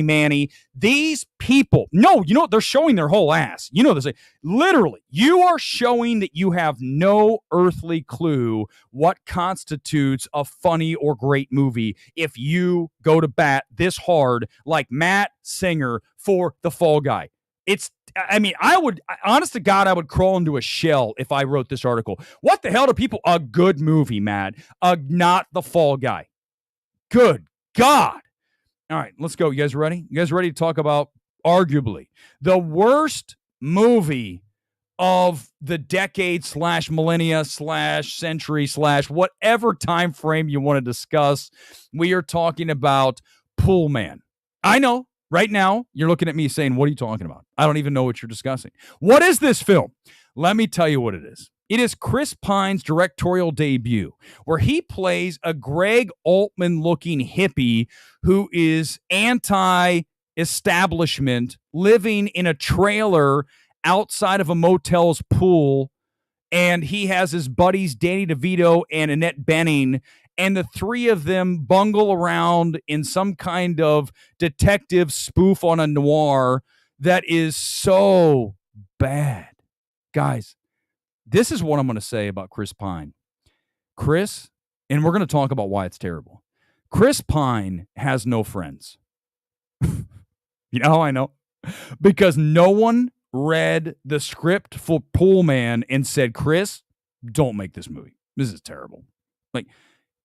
Manny. These people, no, you know, they're showing their whole ass. You know this. Literally, you are showing that you have no earthly clue what constitutes a funny or great movie if you go to bat this hard like Matt Singer for The Fall Guy. I mean, honest to God, I would crawl into a shell if I wrote this article. What the hell do people, a good movie, Matt, not The Fall Guy. Good God. All right, let's go. You guys ready? You guys ready to talk about arguably the worst movie of the decade / millennia / century / whatever time frame you want to discuss? We are talking about Poolman. I know. Right now, you're looking at me saying, what are you talking about? I don't even know what you're discussing. What is this film? Let me tell you what it is. It is Chris Pine's directorial debut, where he plays a Greg Altman-looking hippie who is anti-establishment, living in a trailer outside of a motel's pool, and he has his buddies Danny DeVito and Annette Bening, and the three of them bungle around in some kind of detective spoof on a noir that is so bad. Guys, this is what I'm going to say about Chris Pine. Chris, and we're going to talk about why it's terrible. Chris Pine has no friends. You know how I know? Because no one read the script for Poolman and said, Chris, don't make this movie. This is terrible. Like,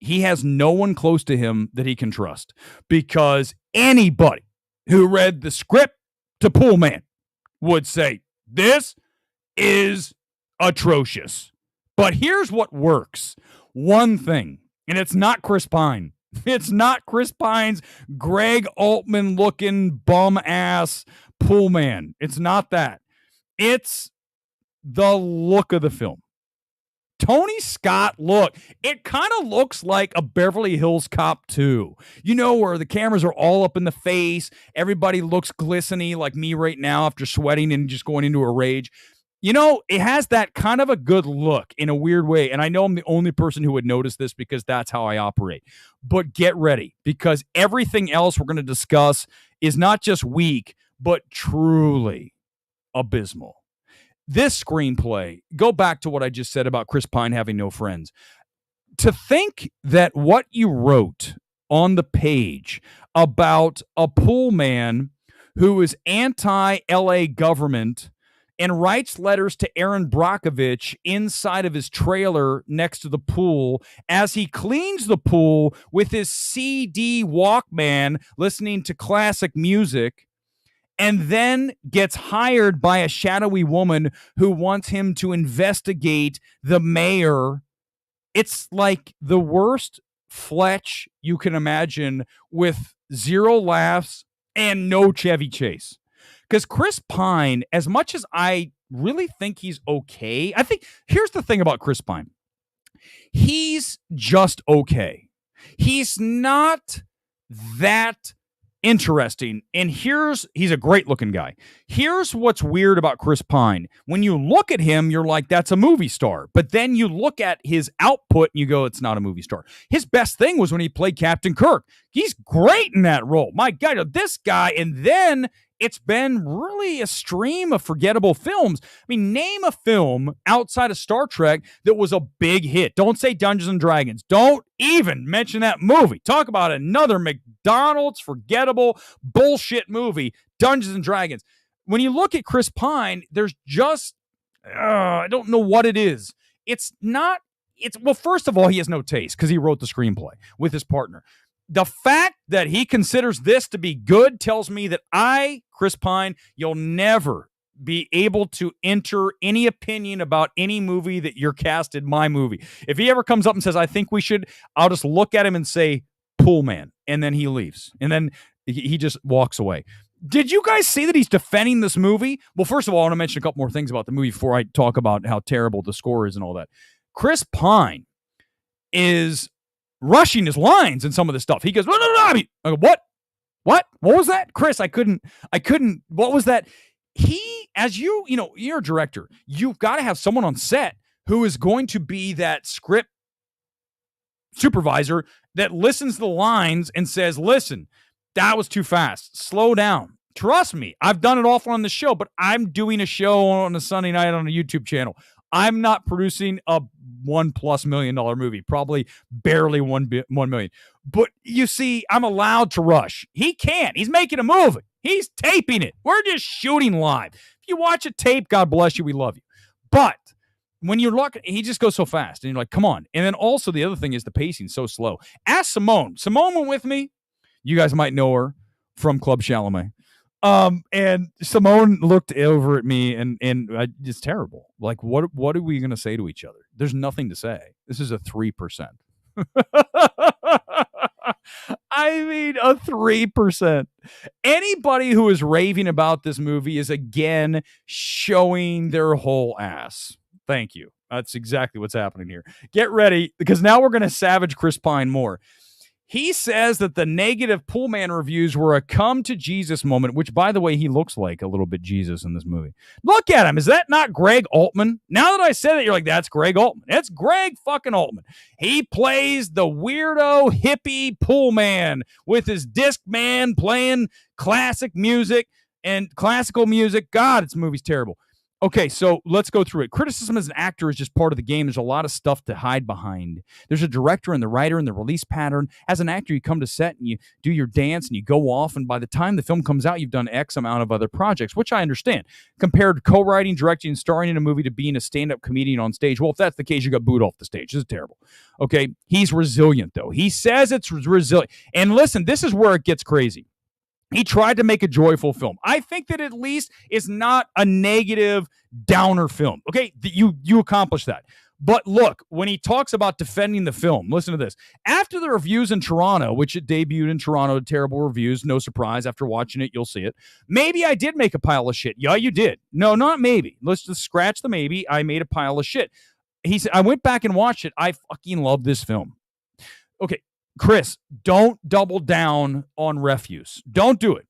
he has no one close to him that he can trust, because anybody who read the script to Poolman would say, this is atrocious. But here's what works. One thing, and it's not Chris Pine. It's not Chris Pine's Greg Altman-looking bum-ass Poolman. It's not that. It's the look of the film. Tony Scott look. It kind of looks like a Beverly Hills Cop 2. You know, where the cameras are all up in the face. Everybody looks glistening like me right now after sweating and just going into a rage. You know, it has that kind of a good look in a weird way. And I know I'm the only person who would notice this because that's how I operate. But get ready, because everything else we're going to discuss is not just weak, but truly abysmal. This screenplay, go back to what I just said about Chris Pine having no friends. To think that what you wrote on the page about a pool man who is anti-LA government and writes letters to Aaron Brockovich inside of his trailer next to the pool as he cleans the pool with his CD Walkman, listening to classic music, and then gets hired by a shadowy woman who wants him to investigate the mayor. It's like the worst Fletch you can imagine, with zero laughs and no Chevy Chase. Because Chris Pine, as much as I really think he's okay, I think here's the thing about Chris Pine. He's just okay. He's not that interesting. And he's a great looking guy. Here's what's weird about Chris Pine. When you look at him, you're like, that's a movie star. But then you look at his output and you go, it's not a movie star. His best thing was when he played Captain Kirk. He's great in that role. My God, this guy. And then it's been really a stream of forgettable films. I mean, name a film outside of Star Trek that was a big hit. Don't say Dungeons and Dragons. Don't even mention that movie. Talk about another McDonald's forgettable bullshit movie, Dungeons and Dragons. When you look at Chris Pine, there's just, I don't know what it is. Well, first of all, he has no taste because he wrote the screenplay with his partner. The fact that he considers this to be good tells me that Chris Pine, you'll never be able to enter any opinion about any movie that you're cast in my movie. If he ever comes up and says, I think we should, I'll just look at him and say, Poolman. And then he leaves. And then he just walks away. Did you guys see that he's defending this movie? Well, first of all, I want to mention a couple more things about the movie before I talk about how terrible the score is and all that. Chris Pine is rushing his lines in some of this stuff. He goes, no. I go, what? What was that? Chris, I couldn't, what was that? As you're a director, you've got to have someone on set who is going to be that script supervisor that listens to the lines and says, listen, that was too fast. Slow down. Trust me, I've done it often on the show, but I'm doing a show on a Sunday night on a YouTube channel. I'm not producing a $1+ million movie, probably barely 1 million. But you see, I'm allowed to rush. He can't. He's making a movie. He's taping it. We're just shooting live. If you watch a tape, God bless you. We love you. But when you're looking, he just goes so fast. And you're like, come on. And then also the other thing is the pacing so slow. Ask Simone. Simone went with me. You guys might know her from Club Chalamet. And Simone looked over at me and it's terrible. Like, what are we going to say to each other? There's nothing to say. This is a 3%. I mean, a 3%. Anybody who is raving about this movie is again showing their whole ass. Thank you. That's exactly what's happening here. Get ready, because now we're going to savage Chris Pine more. He says that the negative Poolman reviews were a come to Jesus moment, which, by the way, he looks like a little bit Jesus in this movie. Look at him. Is that not Greg Altman? Now that I said it, you're like, that's Greg Altman. It's Greg fucking Altman. He plays the weirdo hippie Poolman with his Discman playing classic music and classical music. God, this movie's terrible. Okay, so let's go through it. Criticism as an actor is just part of the game. There's a lot of stuff to hide behind. There's a director and the writer and the release pattern. As an actor, you come to set and you do your dance and you go off, and by the time the film comes out, you've done X amount of other projects, which I understand. Compared to co-writing, directing, and starring in a movie to being a stand-up comedian on stage, well, if that's the case, you got booed off the stage. This is terrible. Okay, he's resilient, though. He says it's resilient. And listen, this is where it gets crazy. He tried to make a joyful film. I think that at least it's not a negative downer film. Okay, you accomplished that. But look, when he talks about defending the film, listen to this. After the reviews in Toronto, which it debuted in Toronto, terrible reviews, no surprise. After watching it, you'll see it. Maybe I did make a pile of shit. Yeah, you did. No, not maybe. Let's just scratch the maybe. I made a pile of shit. He said, I went back and watched it. I fucking love this film. Okay. Chris, don't double down on refuse. Don't do it.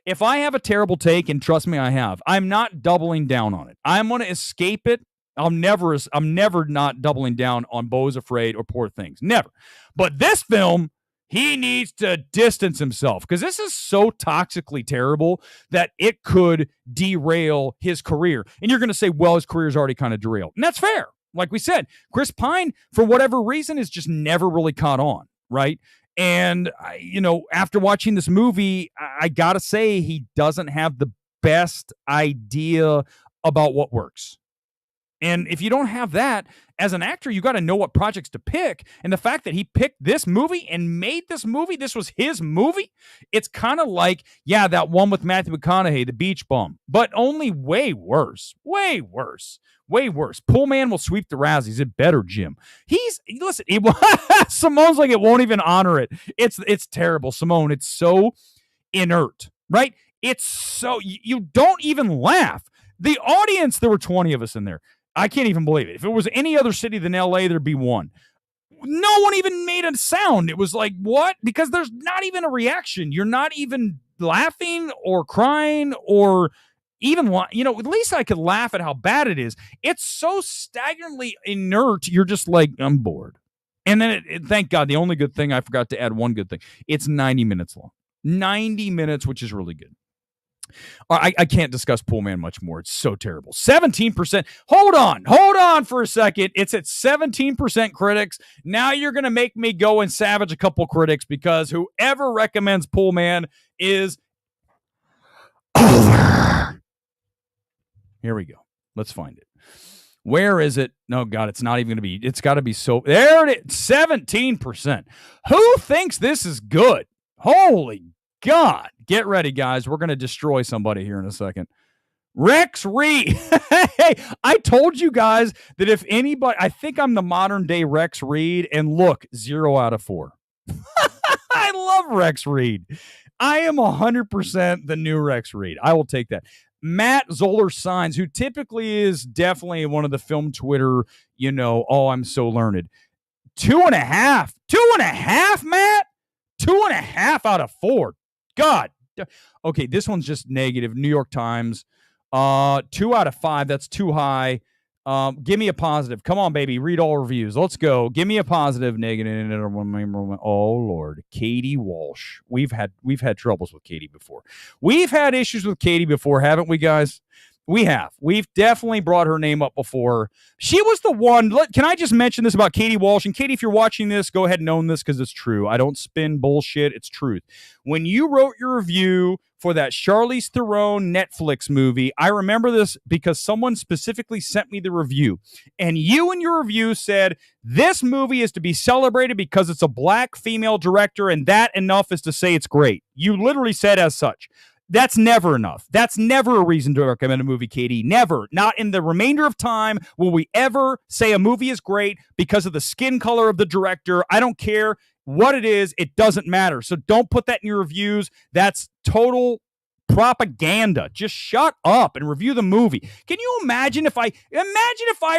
If I have a terrible take, and trust me, I have, I'm not doubling down on it. I'm going to escape it. I'm never not doubling down on Beau's Afraid or Poor Things. Never. But this film, he needs to distance himself, because this is so toxically terrible that it could derail his career. And you're going to say, well, his career is already kind of derailed. And that's fair. Like we said, Chris Pine, for whatever reason, is just never really caught on. Right. And, after watching this movie, I got to say he doesn't have the best idea about what works. And if you don't have that as an actor, you got to know what projects to pick. And the fact that he picked this movie and made this movie, this was his movie. It's kind of like, yeah, that one with Matthew McConaughey, The Beach Bum, but only way worse. Poolman will sweep the Razzies. It better, Jim. Simone's like, it won't even honor it. It's terrible, Simone. It's so inert, right? It's so, you don't even laugh. The audience, there were 20 of us in there. I can't even believe it. If it was any other city than LA, there'd be one. No one even made a sound. It was like, what? Because there's not even a reaction. You're not even laughing or crying or even, at least I could laugh at how bad it is. It's so staggeringly inert. You're just like, I'm bored. And then, thank God, the only good thing, I forgot to add one good thing. It's 90 minutes long. 90 minutes, which is really good. I can't discuss Poolman much more. It's so terrible. 17%. Hold on for a second. It's at 17% critics. Now you're going to make me go and savage a couple critics, because whoever recommends Poolman is over. Here we go. Let's find it. Where is it? No, God, it's not even going to be. It's got to be so. There it is. 17%. Who thinks this is good? Holy God. Get ready, guys. We're going to destroy somebody here in a second. Rex Reed. Hey, I told you guys that if anybody, I think I'm the modern day Rex Reed, and look, 0 out of 4. I love Rex Reed. I am 100% the new Rex Reed. I will take that. Matt Zoller Signs, who typically is definitely one of the film Twitter, oh, I'm so learned. 2.5. 2.5, Matt? 2.5 out of 4. God. Okay, this one's just negative. New York Times. 2 out of 5. That's too high. Give me a positive. Come on, baby. Read all reviews. Let's go. Give me a positive, negative. Oh Lord, Katie Walsh. We've had troubles with Katie before. We've had issues with Katie before, haven't we, guys? We have. We've definitely brought her name up before. She was the one. Can I just mention this about Katie Walsh? And Katie, if you're watching this, go ahead and own this because it's true. I don't spin bullshit. It's truth. When you wrote your review for that Charlize Theron Netflix movie, I remember this because someone specifically sent me the review. And you in your review said, this movie is to be celebrated because it's a black female director, and that enough is to say it's great. You literally said as such. That's never enough. That's never a reason to recommend a movie, Katie. Never. Not in the remainder of time will we ever say a movie is great because of the skin color of the director. I don't care what it is. It doesn't matter. So don't put that in your reviews. That's total propaganda. Just shut up and review the movie. Can you imagine if I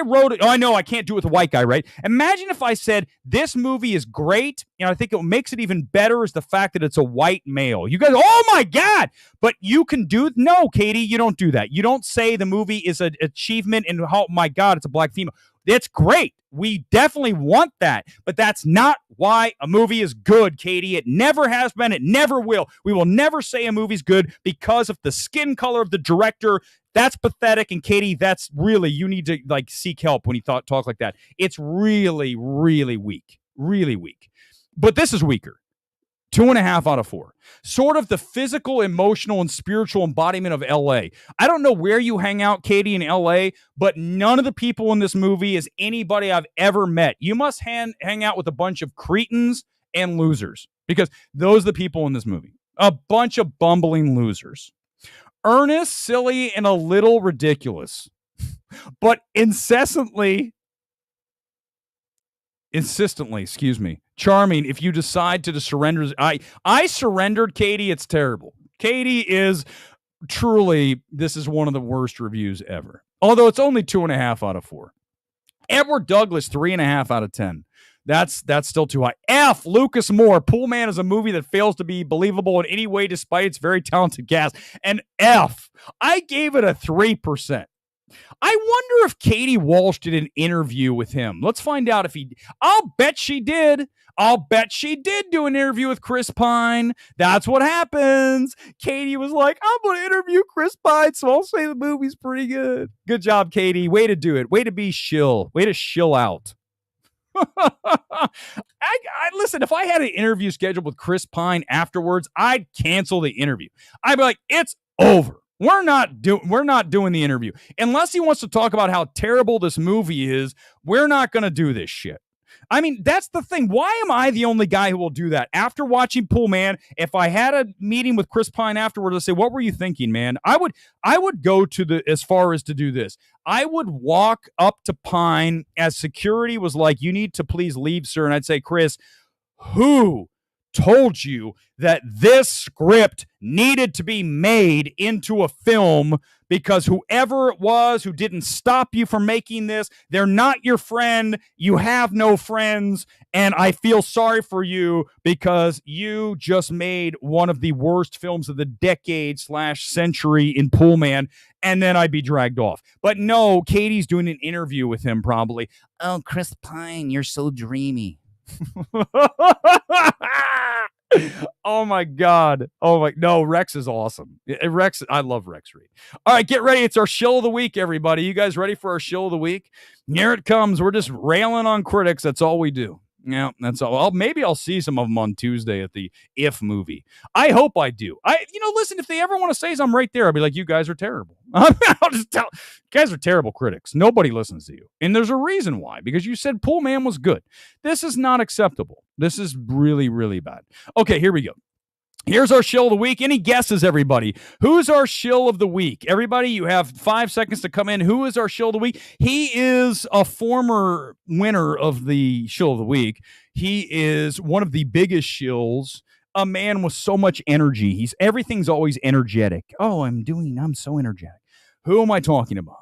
wrote it? Oh, I know I can't do it with a white guy, right? Imagine if I said this movie is great, and I think what makes it even better is the fact that it's a white male. You guys, oh my God! But you can do no, Katie. You don't do that. You don't say the movie is an achievement, and oh my God, it's a black female. It's great. We definitely want that, but that's not why a movie is good, Katie. It never has been. It never will. We will never say a movie's good because of the skin color of the director. That's pathetic. And Katie, that's really, you need to seek help when you talk like that. It's really, really weak. Really weak. But this is weaker. 2.5 out of 4. Sort of the physical, emotional, and spiritual embodiment of L.A. I don't know where you hang out, Katie, in L.A., but none of the people in this movie is anybody I've ever met. You must hang out with a bunch of cretins and losers because those are the people in this movie. A bunch of bumbling losers. Earnest, silly, and a little ridiculous. But insistently, charming if you decide to surrender. I surrendered, Katie. It's terrible. Katie is truly, this is one of the worst reviews ever. Although it's only 2.5 out of 4. Edward Douglas, 3.5 out of 10. That's still too high. F. Lucas Moore, Poolman is a movie that fails to be believable in any way despite its very talented cast. And F. I gave it a 3%. I wonder if Katie Walsh did an interview with him. Let's find out if he... I'll bet she did. I'll bet she did do an interview with Chris Pine. That's what happens. Katie was like, I'm going to interview Chris Pine, so I'll say the movie's pretty good. Good job, Katie. Way to do it. Way to be shill. Way to shill out. Listen, if I had an interview scheduled with Chris Pine afterwards, I'd cancel the interview. I'd be like, it's over. We're not doing the interview. Unless he wants to talk about how terrible this movie is, we're not going to do this shit. I mean, that's the thing. Why am I the only guy who will do that? After watching Poolman, if I had a meeting with Chris Pine afterwards, I'd say, what were you thinking, man? I would go to as far as to do this. I would walk up to Pine as security was like, you need to please leave, sir. And I'd say, Chris, who told you that this script needed to be made into a film? Because whoever it was who didn't stop you from making this, they're not your friend. You have no friends. And I feel sorry for you because you just made one of the worst films of the decade/century in Poolman. And then I'd be dragged off. But no, Katie's doing an interview with him probably. Oh, Chris Pine, you're so dreamy. Oh my God. No, Rex is awesome. Rex, I love Rex Reed. All right, get ready. It's our shill of the week, everybody. You guys ready for our shill of the week? Here it comes. We're just railing on critics. That's all we do. Yeah, that's all. Maybe I'll see some of them on Tuesday at the If movie. I hope I do. Listen, if they ever want to say I'm right there, I'll be like, you guys are terrible. I'll just tell, you guys are terrible critics. Nobody listens to you. And there's a reason why, because you said Poolman was good. This is not acceptable. This is really, really bad. Okay, here we go. Here's our shill of the week. Any guesses, everybody? Who's our shill of the week? Everybody, you have 5 seconds to come in. Who is our shill of the week? He is a former winner of the shill of the week. He is one of the biggest shills. A man with so much energy. Everything's always energetic. Oh, I'm so energetic. Who am I talking about?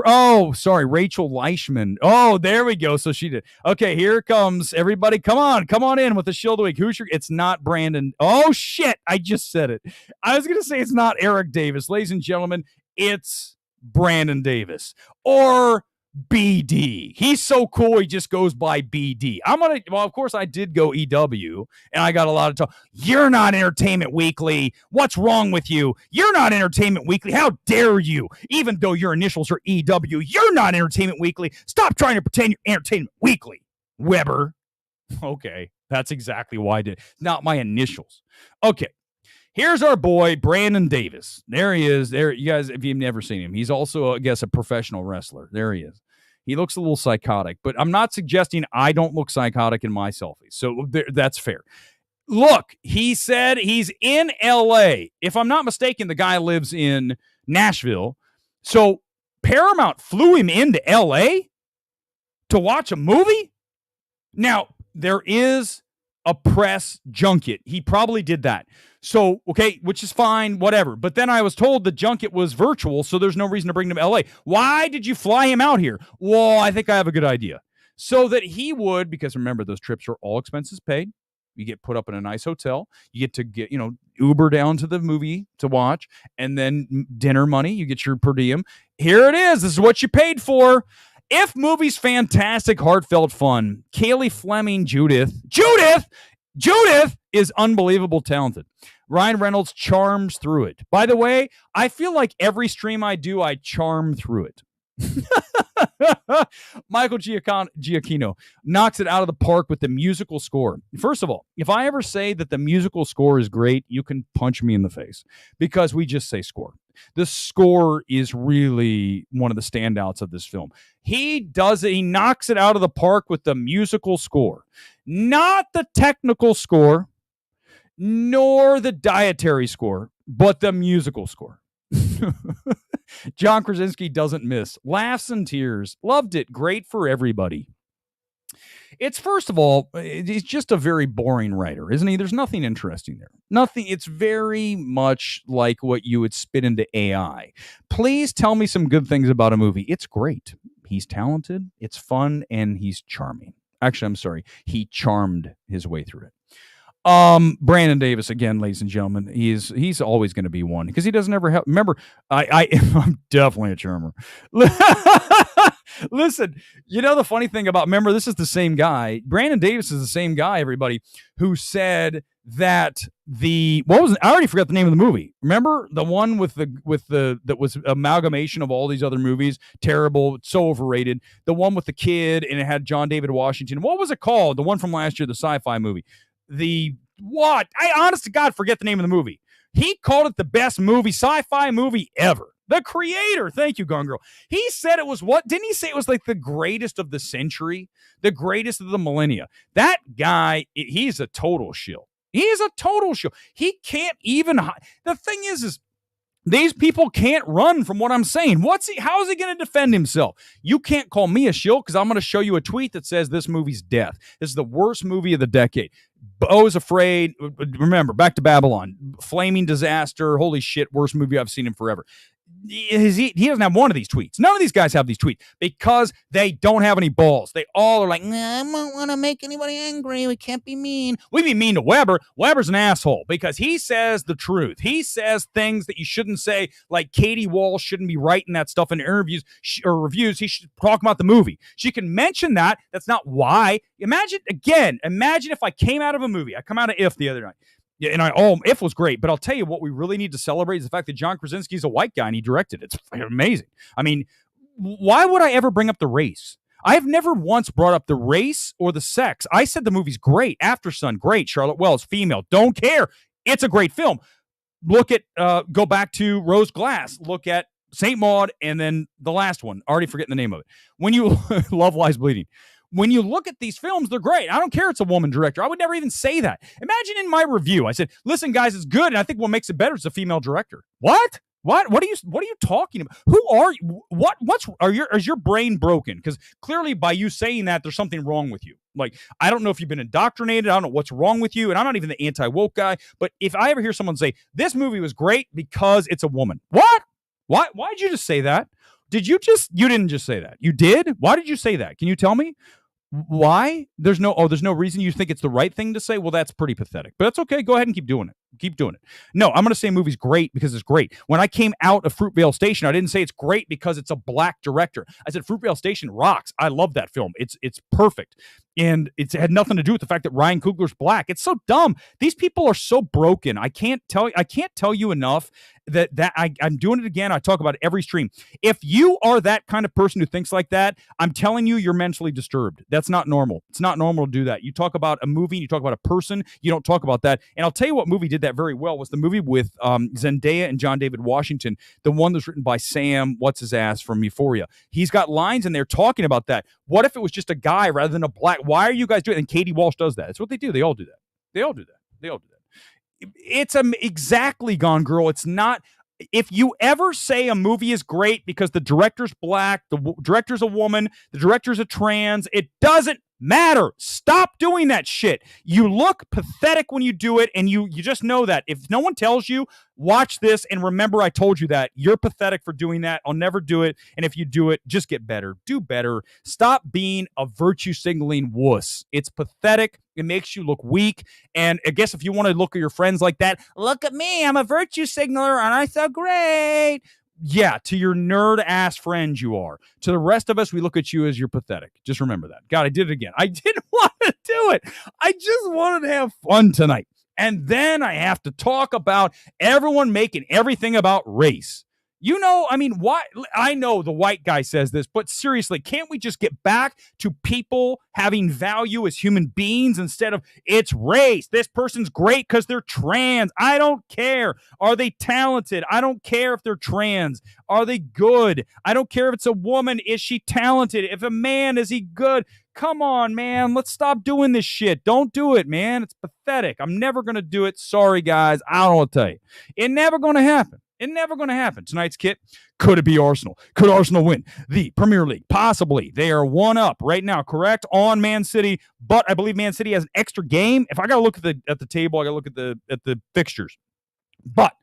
Oh, sorry, Rachel Leischman. Oh, there we go. So she did. Okay, here it comes. Everybody, come on in with the shill of the week. It's not Brandon. Oh, shit, I just said it. I was going to say it's not Eric Davis. Ladies and gentlemen, it's Brandon Davis. Or BD. He's so cool, he just goes by BD. Of course, I did go EW, and I got a lot of talk. You're not Entertainment Weekly. What's wrong with you? You're not Entertainment Weekly. How dare you? Even though your initials are EW, you're not Entertainment Weekly. Stop trying to pretend you're Entertainment Weekly, Weber. Okay, that's exactly why I did. Not my initials. Okay. Here's our boy, Brandon Davis. There he is. There, you guys, if you've never seen him, he's also, I guess, a professional wrestler. There he is. He looks a little psychotic, but I'm not suggesting I don't look psychotic in my selfies. So that's fair. Look, he said he's in L.A. If I'm not mistaken, the guy lives in Nashville. So Paramount flew him into L.A. to watch a movie? Now, there is a press junket. He probably did that. So, okay, which is fine, whatever. But then I was told the junket was virtual, so there's no reason to bring him to LA. Why did you fly him out here? Well, I think I have a good idea. So that he would, because remember, those trips are all expenses paid. You get put up in a nice hotel. You get Uber down to the movie to watch, and then dinner money. You get your per diem. Here it is. This is what you paid for. If movie's fantastic, heartfelt fun, Kaylee Fleming, Judith is unbelievable talented. Ryan Reynolds charms through it. By the way, I feel like every stream I do, I charm through it. Michael Giacchino knocks it out of the park with the musical score. First of all, if I ever say that the musical score is great, you can punch me in the face because we just say score. The score is really one of the standouts of this film. He does it. He knocks it out of the park with the musical score, not the technical score, nor the dietary score, but the musical score. John Krasinski doesn't miss. Laughs and tears. Loved it. Great for everybody. It's, first of all, he's just a very boring writer, isn't he? There's nothing interesting there. Nothing. It's very much like what you would spit into AI. Please tell me some good things about a movie. It's great. He's talented. It's fun. And he's charming. Actually, I'm sorry. He charmed his way through it. Brandon Davis, again, ladies and gentlemen, he's always going to be one because he doesn't ever help. Remember, I'm definitely a charmer. Listen, the funny thing about, remember, this is the same guy. Brandon Davis is the same guy, everybody, who said that I already forgot the name of the movie. Remember the one that was amalgamation of all these other movies, terrible, so overrated. The one with the kid and it had John David Washington. What was it called? The one from last year, the sci-fi movie. I honest to God forget the name of the movie. He called it the best sci-fi movie ever. The creator, thank you, Gone Girl. He said it was didn't he say it was like the greatest of the century, the greatest of the millennia? That guy, he's a total shill. He is a total shill. He can't even, the thing is these people can't run from what I'm saying. How is he going to defend himself? You can't call me a shill because I'm going to show you a tweet that says this movie's death. This is the worst movie of the decade. Bo is Afraid. Remember, Back to Babylon. Flaming disaster. Holy shit, worst movie I've seen in forever. He doesn't have one of these tweets. None of these guys have these tweets because they don't have any balls. They all are like, I don't want to make anybody angry. We can't be mean. We be mean to Weber. Weber's an asshole because he says the truth. He says things that you shouldn't say, like Katie Walsh shouldn't be writing that stuff in interviews or reviews. He should talk about the movie. She can mention that. That's not why. Imagine if I came out of a movie. I come out of If the other night. Yeah, and If was great, but I'll tell you what we really need to celebrate is the fact that John Krasinski is a white guy and he directed it. It's amazing. I mean, why would I ever bring up the race? I have never once brought up the race or the sex. I said the movie's great. After Sun, great. Charlotte Wells, female. Don't care. It's a great film. Look at, go back to Rose Glass. Look at St. Maud and then the last one. Already forgetting the name of it. When you, Love Lies Bleeding. when you look at these films, they're great. I don't care it's a woman director. I would never even say that. Imagine in my review, I said, listen, guys, it's good, and I think what makes it better is a female director. What? What are you talking about? Who are you? Is your brain broken? Because clearly by you saying that, there's something wrong with you. Like, I don't know if you've been indoctrinated. I don't know what's wrong with you. And I'm not even the anti-woke guy. But if I ever hear someone say, this movie was great because it's a woman. What? Why'd you just say that? You didn't just say that. You did? Why did you say that? Can you tell me? Why? There's no reason you think it's the right thing to say? Well, that's pretty pathetic. But that's okay. Go ahead and keep doing it. Keep doing it. No, I'm going to say a movie's great because it's great. When I came out of Fruitvale Station, I didn't say it's great because it's a black director. I said Fruitvale Station rocks. I love that film. It's perfect. And it had nothing to do with the fact that Ryan Coogler's black. It's so dumb. These people are so broken. I can't tell you enough that I'm doing it again. I talk about it every stream. If you are that kind of person who thinks like that, I'm telling you, you're mentally disturbed. That's not normal. It's not normal to do that. You talk about a movie, you talk about a person, you don't talk about that. And I'll tell you what movie did that very well was the movie with Zendaya and John David Washington, the one that's written by Sam, what's-his-ass from Euphoria. He's got lines in there talking about that. What if it was just a guy rather than a black? Why are you guys doing it? And Katie Walsh does that. It's what they do. They all do that. It's exactly, Gone Girl. It's not. If you ever say a movie is great because the director's black, the director's a woman, the director's a trans, it doesn't matter. Stop doing that shit. You look pathetic when you do it, and you just know that. If no one tells you, watch this and remember I told you that. You're pathetic for doing that. I'll never do it. And if you do it, just get better. Do better. Stop being a virtue signaling wuss. It's pathetic. It makes you look weak. And I guess if you want to look at your friends like that, look at me. I'm a virtue signaler and I'm so great. Yeah, to your nerd-ass friends you are. To the rest of us, we look at you as you're pathetic. Just remember that. God, I did it again. I didn't want to do it. I just wanted to have fun tonight. And then I have to talk about everyone making everything about race. You know, I mean, why? I know the white guy says this, but seriously, can't we just get back to people having value as human beings instead of it's race? This person's great because they're trans. I don't care. Are they talented? I don't care if they're trans. Are they good? I don't care if it's a woman. Is she talented? If a man, is he good? Come on, man. Let's stop doing this shit. Don't do it, man. It's pathetic. I'm never going to do it. Sorry, guys. I don't know what to tell you. It's never going to happen. It's never going to happen. Tonight's kit, could it be Arsenal? Could Arsenal win the Premier League? Possibly. They are 1-up right now, correct, on Man City, but I believe Man City has an extra game. If I got to look at the table, I got to look at the fixtures. But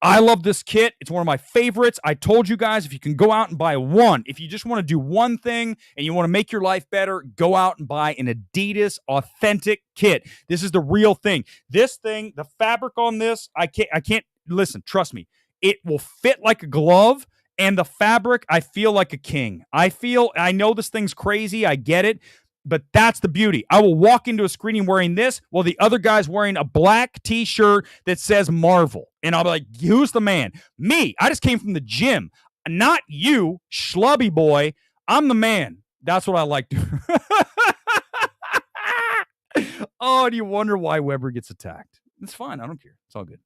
I love this kit. It's one of my favorites. I told you guys, if you can go out and buy one, if you just want to do one thing and you want to make your life better, go out and buy an Adidas authentic kit. This is the real thing. This thing, the fabric on this, I can't listen, trust me. It will fit like a glove, and the fabric, I feel like a king. I know this thing's crazy. I get it, but that's the beauty. I will walk into a screening wearing this while the other guy's wearing a black t-shirt that says Marvel. And I'll be like, who's the man? Me. I just came from the gym. Not you, schlubby boy. I'm the man. That's what I like to. Oh, do you wonder why Weber gets attacked? It's fine. I don't care. It's all good.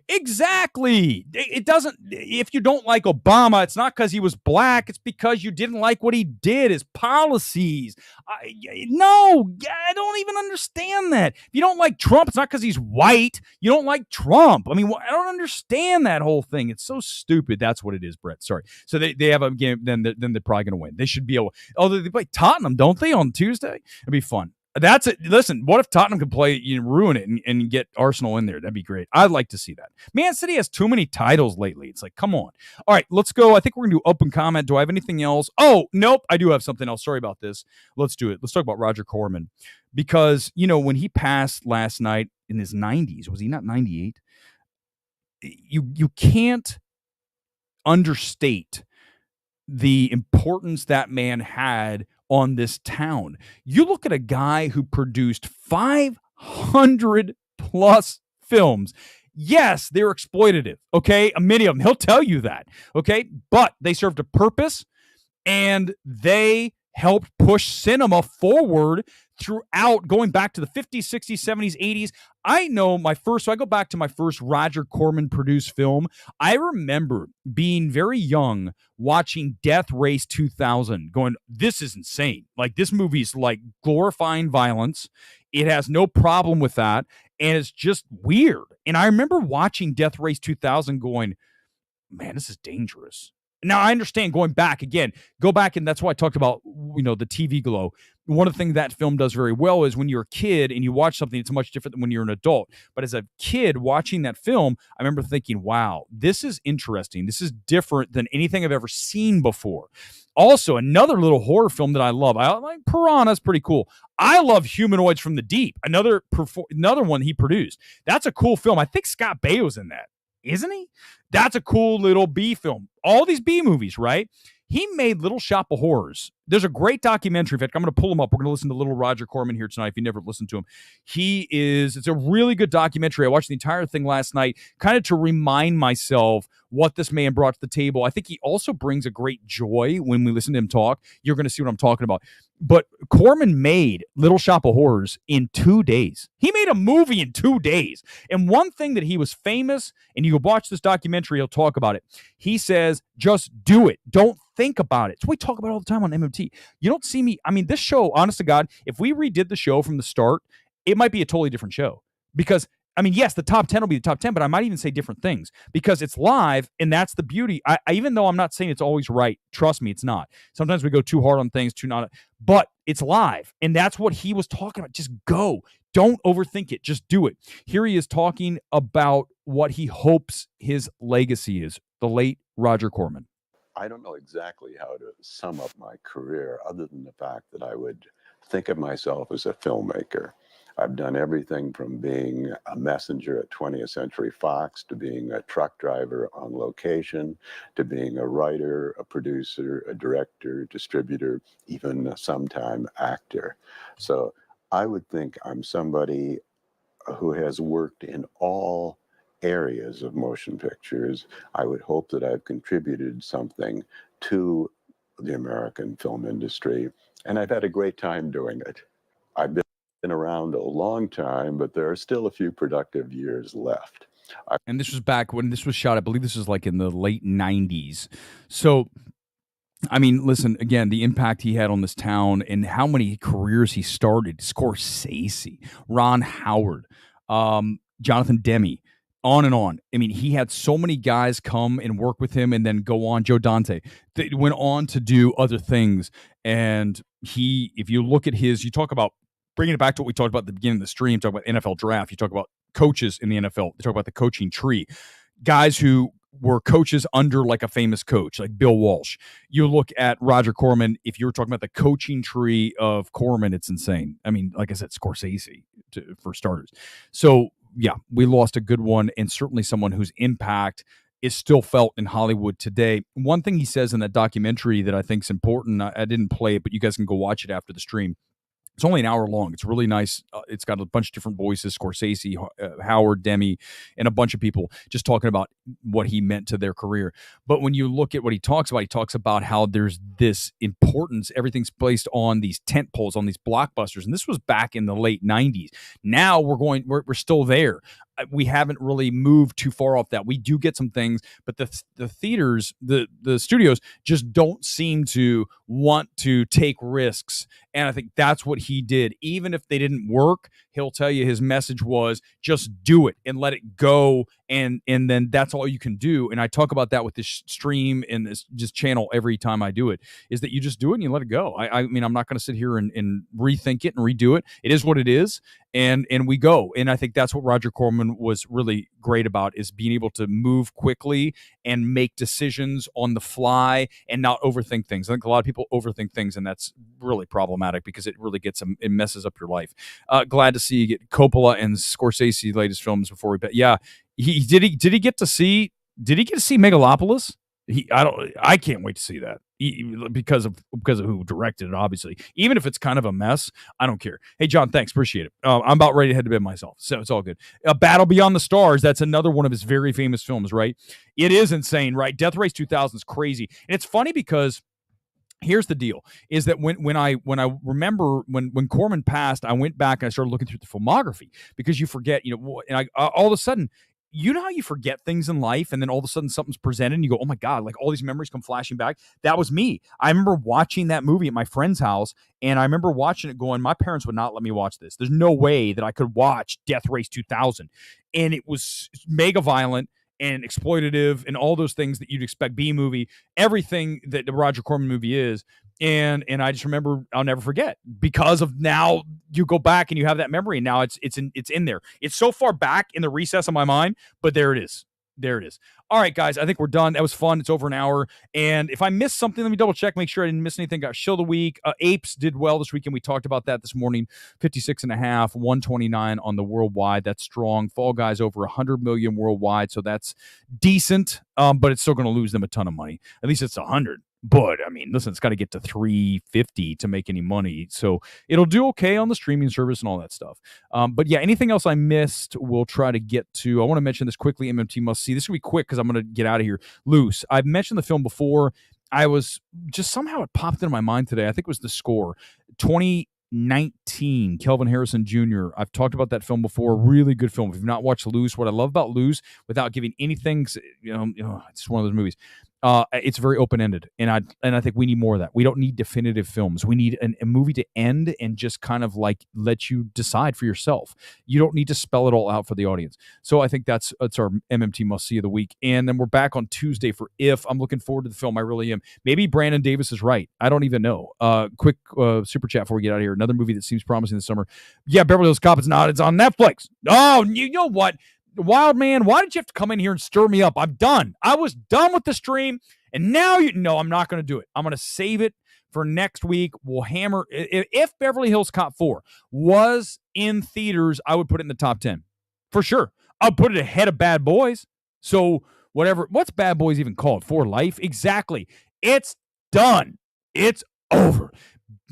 Exactly. It doesn't, if you don't like Obama, it's not because he was black. It's because you didn't like what he did, his policies. No, I don't even understand that. If you don't like Trump, it's not because he's white. You don't like Trump. I mean, I don't understand that whole thing. It's so stupid. That's what it is, Brett. Sorry. So they have a game, then they're probably going to win. They should be able, they play Tottenham, don't they, on Tuesday? It'd be fun. That's it. Listen, what if Tottenham could play, ruin it and get Arsenal in there? That'd be great. I'd like to see that. Man City has too many titles lately. It's like, come on. All right, let's go. I think we're going to do open comment. Do I have anything else? Oh, nope. I do have something else. Sorry about this. Let's do it. Let's talk about Roger Corman. Because, when he passed last night in his 90s, was he not 98? You can't understate the importance that man had on this town. You look at a guy who produced 500 plus films. Yes, they're exploitative. Okay. Many of them, he'll tell you that. Okay. But they served a purpose and they helped push cinema forward throughout, going back to the 50s, 60s, 70s, 80s. I know so I go back to my first Roger Corman produced film. I remember being very young watching Death Race 2000 going, this is insane. Like, this movie's like glorifying violence. It has no problem with that. And it's just weird. And I remember watching Death Race 2000 going, man, this is dangerous. Now, I understand go back, and that's why I talked about, the TV glow. One of the things that film does very well is when you're a kid and you watch something, it's much different than when you're an adult. But as a kid watching that film, I remember thinking, wow, this is interesting. This is different than anything I've ever seen before. Also, another little horror film that I love. I like Piranha's pretty cool. I love Humanoids from the Deep, another one he produced. That's a cool film. I think Scott Baio's in that. Isn't he? That's a cool little B film. All these B movies, right? He made Little Shop of Horrors. There's a great documentary. In fact, I'm going to pull him up. We're going to listen to little Roger Corman here tonight if you never listened to him. It's a really good documentary. I watched the entire thing last night, kind of to remind myself what this man brought to the table. I think he also brings a great joy when we listen to him talk. You're going to see what I'm talking about. But Corman made Little Shop of Horrors in 2 days. He made a movie in 2 days. And one thing that he was famous, and you go watch this documentary, he'll talk about it. He says, just do it. Don't think about it. So we talk about it all the time on MMT. You don't see me. I mean, this show, honest to God, if we redid the show from the start, it might be a totally different show. Because, I mean, yes, the top 10 will be the top 10, but I might even say different things because it's live, and that's the beauty. I even though I'm not saying it's always right, trust me, it's not. Sometimes we go too hard on things, too not, but it's live, and that's what he was talking about. Just go. Don't overthink it. Just do it. Here he is talking about what he hopes his legacy is, the late Roger Corman. I don't know exactly how to sum up my career other than the fact that I would think of myself as a filmmaker. I've done everything from being a messenger at 20th Century Fox to being a truck driver on location to being a writer, a producer, a director, distributor, even a sometime actor. So I would think I'm somebody who has worked in all areas of motion pictures. I would hope that I've contributed something to the American film industry, and I've had a great time doing it. I've been around a long time, but there are still a few productive years left. And this was back when this was shot. I believe this was like in the late 90s. So, I mean, listen, again, the impact he had on this town and how many careers he started. Scorsese, Ron Howard, Jonathan Demme, on and on. I mean, he had so many guys come and work with him and then go on. Joe Dante. They went on to do other things. And if you look at you talk about bringing it back to what we talked about at the beginning of the stream, talk about NFL draft, you talk about coaches in the NFL, you talk about the coaching tree, guys who were coaches under like a famous coach, like Bill Walsh. You look at Roger Corman, if you were talking about the coaching tree of Corman, it's insane. I mean, like I said, Scorsese for starters. So yeah, we lost a good one, and certainly someone whose impact is still felt in Hollywood today. One thing he says in that documentary that I think is important, I didn't play it, but you guys can go watch it after the stream. It's only an hour long. It's really nice. It's got a bunch of different voices, Scorsese, Howard, Demme, and a bunch of people just talking about what he meant to their career. But when you look at what he talks about how there's this importance. Everything's placed on these tent poles, on these blockbusters. And this was back in the late 90s. Now we're still there. We haven't really moved too far off that. We do get some things, but the theaters, the studios just don't seem to want to take risks. And I think that's what he did. Even if they didn't work, he'll tell you his message was just do it and let it go. And then that's all you can do. And I talk about that with this stream and this just channel every time I do it, is that you just do it and you let it go. I mean, I'm not going to sit here and rethink it and redo it. It is what it is. And we go. And I think that's what Roger Corman was really great about, is being able to move quickly and make decisions on the fly and not overthink things. I think a lot of people overthink things, and that's really problematic because it really it messes up your life. Glad to see you get Coppola and Scorsese latest films before we bet. Yeah. Did he get to see Megalopolis? I can't wait to see that because of who directed it, obviously. Even if it's kind of a mess, I don't care. Hey, John, thanks. Appreciate it. I'm about ready to head to bed myself, so it's all good. Battle Beyond the Stars, that's another one of his very famous films, right? It is insane, right? Death Race 2000 is crazy. And it's funny because here's the deal: is that when I remember when Corman passed, I went back and I started looking through the filmography, because you forget, and all of a sudden, how you forget things in life, and then all of a sudden something's presented and you go, oh my God, like all these memories come flashing back. That was me. I remember watching that movie at my friend's house, and I remember watching it going, my parents would not let me watch this. There's no way that I could watch Death Race 2000. And it was mega violent and exploitative and all those things that you'd expect B-movie, everything that the Roger Corman movie is. And I just remember, I'll never forget, because of now you go back and you have that memory, and now it's in there. It's so far back in the recess of my mind, but there it is. There it is. All right, guys, I think we're done. That was fun. It's over an hour. And if I missed something, let me double check, make sure I didn't miss anything. Got Shill of the Week. Apes did well this weekend. We talked about that this morning. 56.5, 129 on the worldwide. That's strong. Fall Guys over 100 million worldwide, so that's decent, but it's still going to lose them a ton of money. At least it's 100. But, I mean, listen, it's got to get to 350 to make any money. So it'll do okay on the streaming service and all that stuff. But, yeah, anything else I missed, we'll try to get to. I want to mention this quickly, MMT Must See. This will be quick because I'm going to get out of here. LUCE. I've mentioned the film before. I was just somehow it popped into my mind today. I think it was The Score. 2019, Kelvin Harrison Jr. I've talked about that film before. Really good film. If you've not watched LUCE, what I love about LUCE, without giving anything, it's one of those movies. It's very open-ended, and I think we need more of that. We don't need definitive films. We need a movie to end and just kind of like let you decide for yourself. You don't need to spell it all out for the audience. So I think that's our MMT Must-See of the week. And then we're back on Tuesday for If. I'm looking forward to the film. I really am. Maybe Brandon Davis is right. I don't even know. Quick super chat before we get out of here. Another movie that seems promising this summer. Yeah, Beverly Hills Cop. It's not. It's on Netflix. Oh, you know what? Wild man, why did you have to come in here and stir me up? I'm done. I was done with the stream, and now I'm not going to do it. I'm going to save it for next week. We'll hammer. If Beverly Hills Cop 4 was in theaters, I would put it in the top 10 for sure. I'll put it ahead of Bad Boys. So whatever. What's Bad Boys even called? For Life? Exactly. It's done. It's over.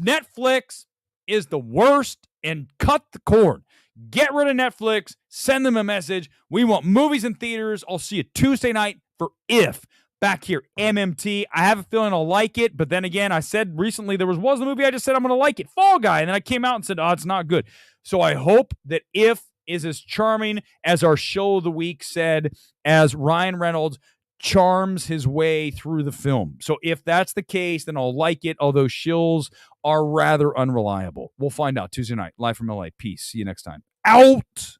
Netflix is the worst, and cut the cord. Get rid of Netflix. Send them a message. We want movies in theaters. I'll see you Tuesday night for If. Back here, MMT. I have a feeling I'll like it, but then again, I said recently there was a movie I just said I'm going to like it, Fall Guy, and then I came out and said, it's not good. So I hope that If is as charming as our Show of the Week said, as Ryan Reynolds charms his way through the film. So if that's the case, then I'll like it, although shills are rather unreliable. We'll find out Tuesday night, live from LA. Peace. See you next time. Out!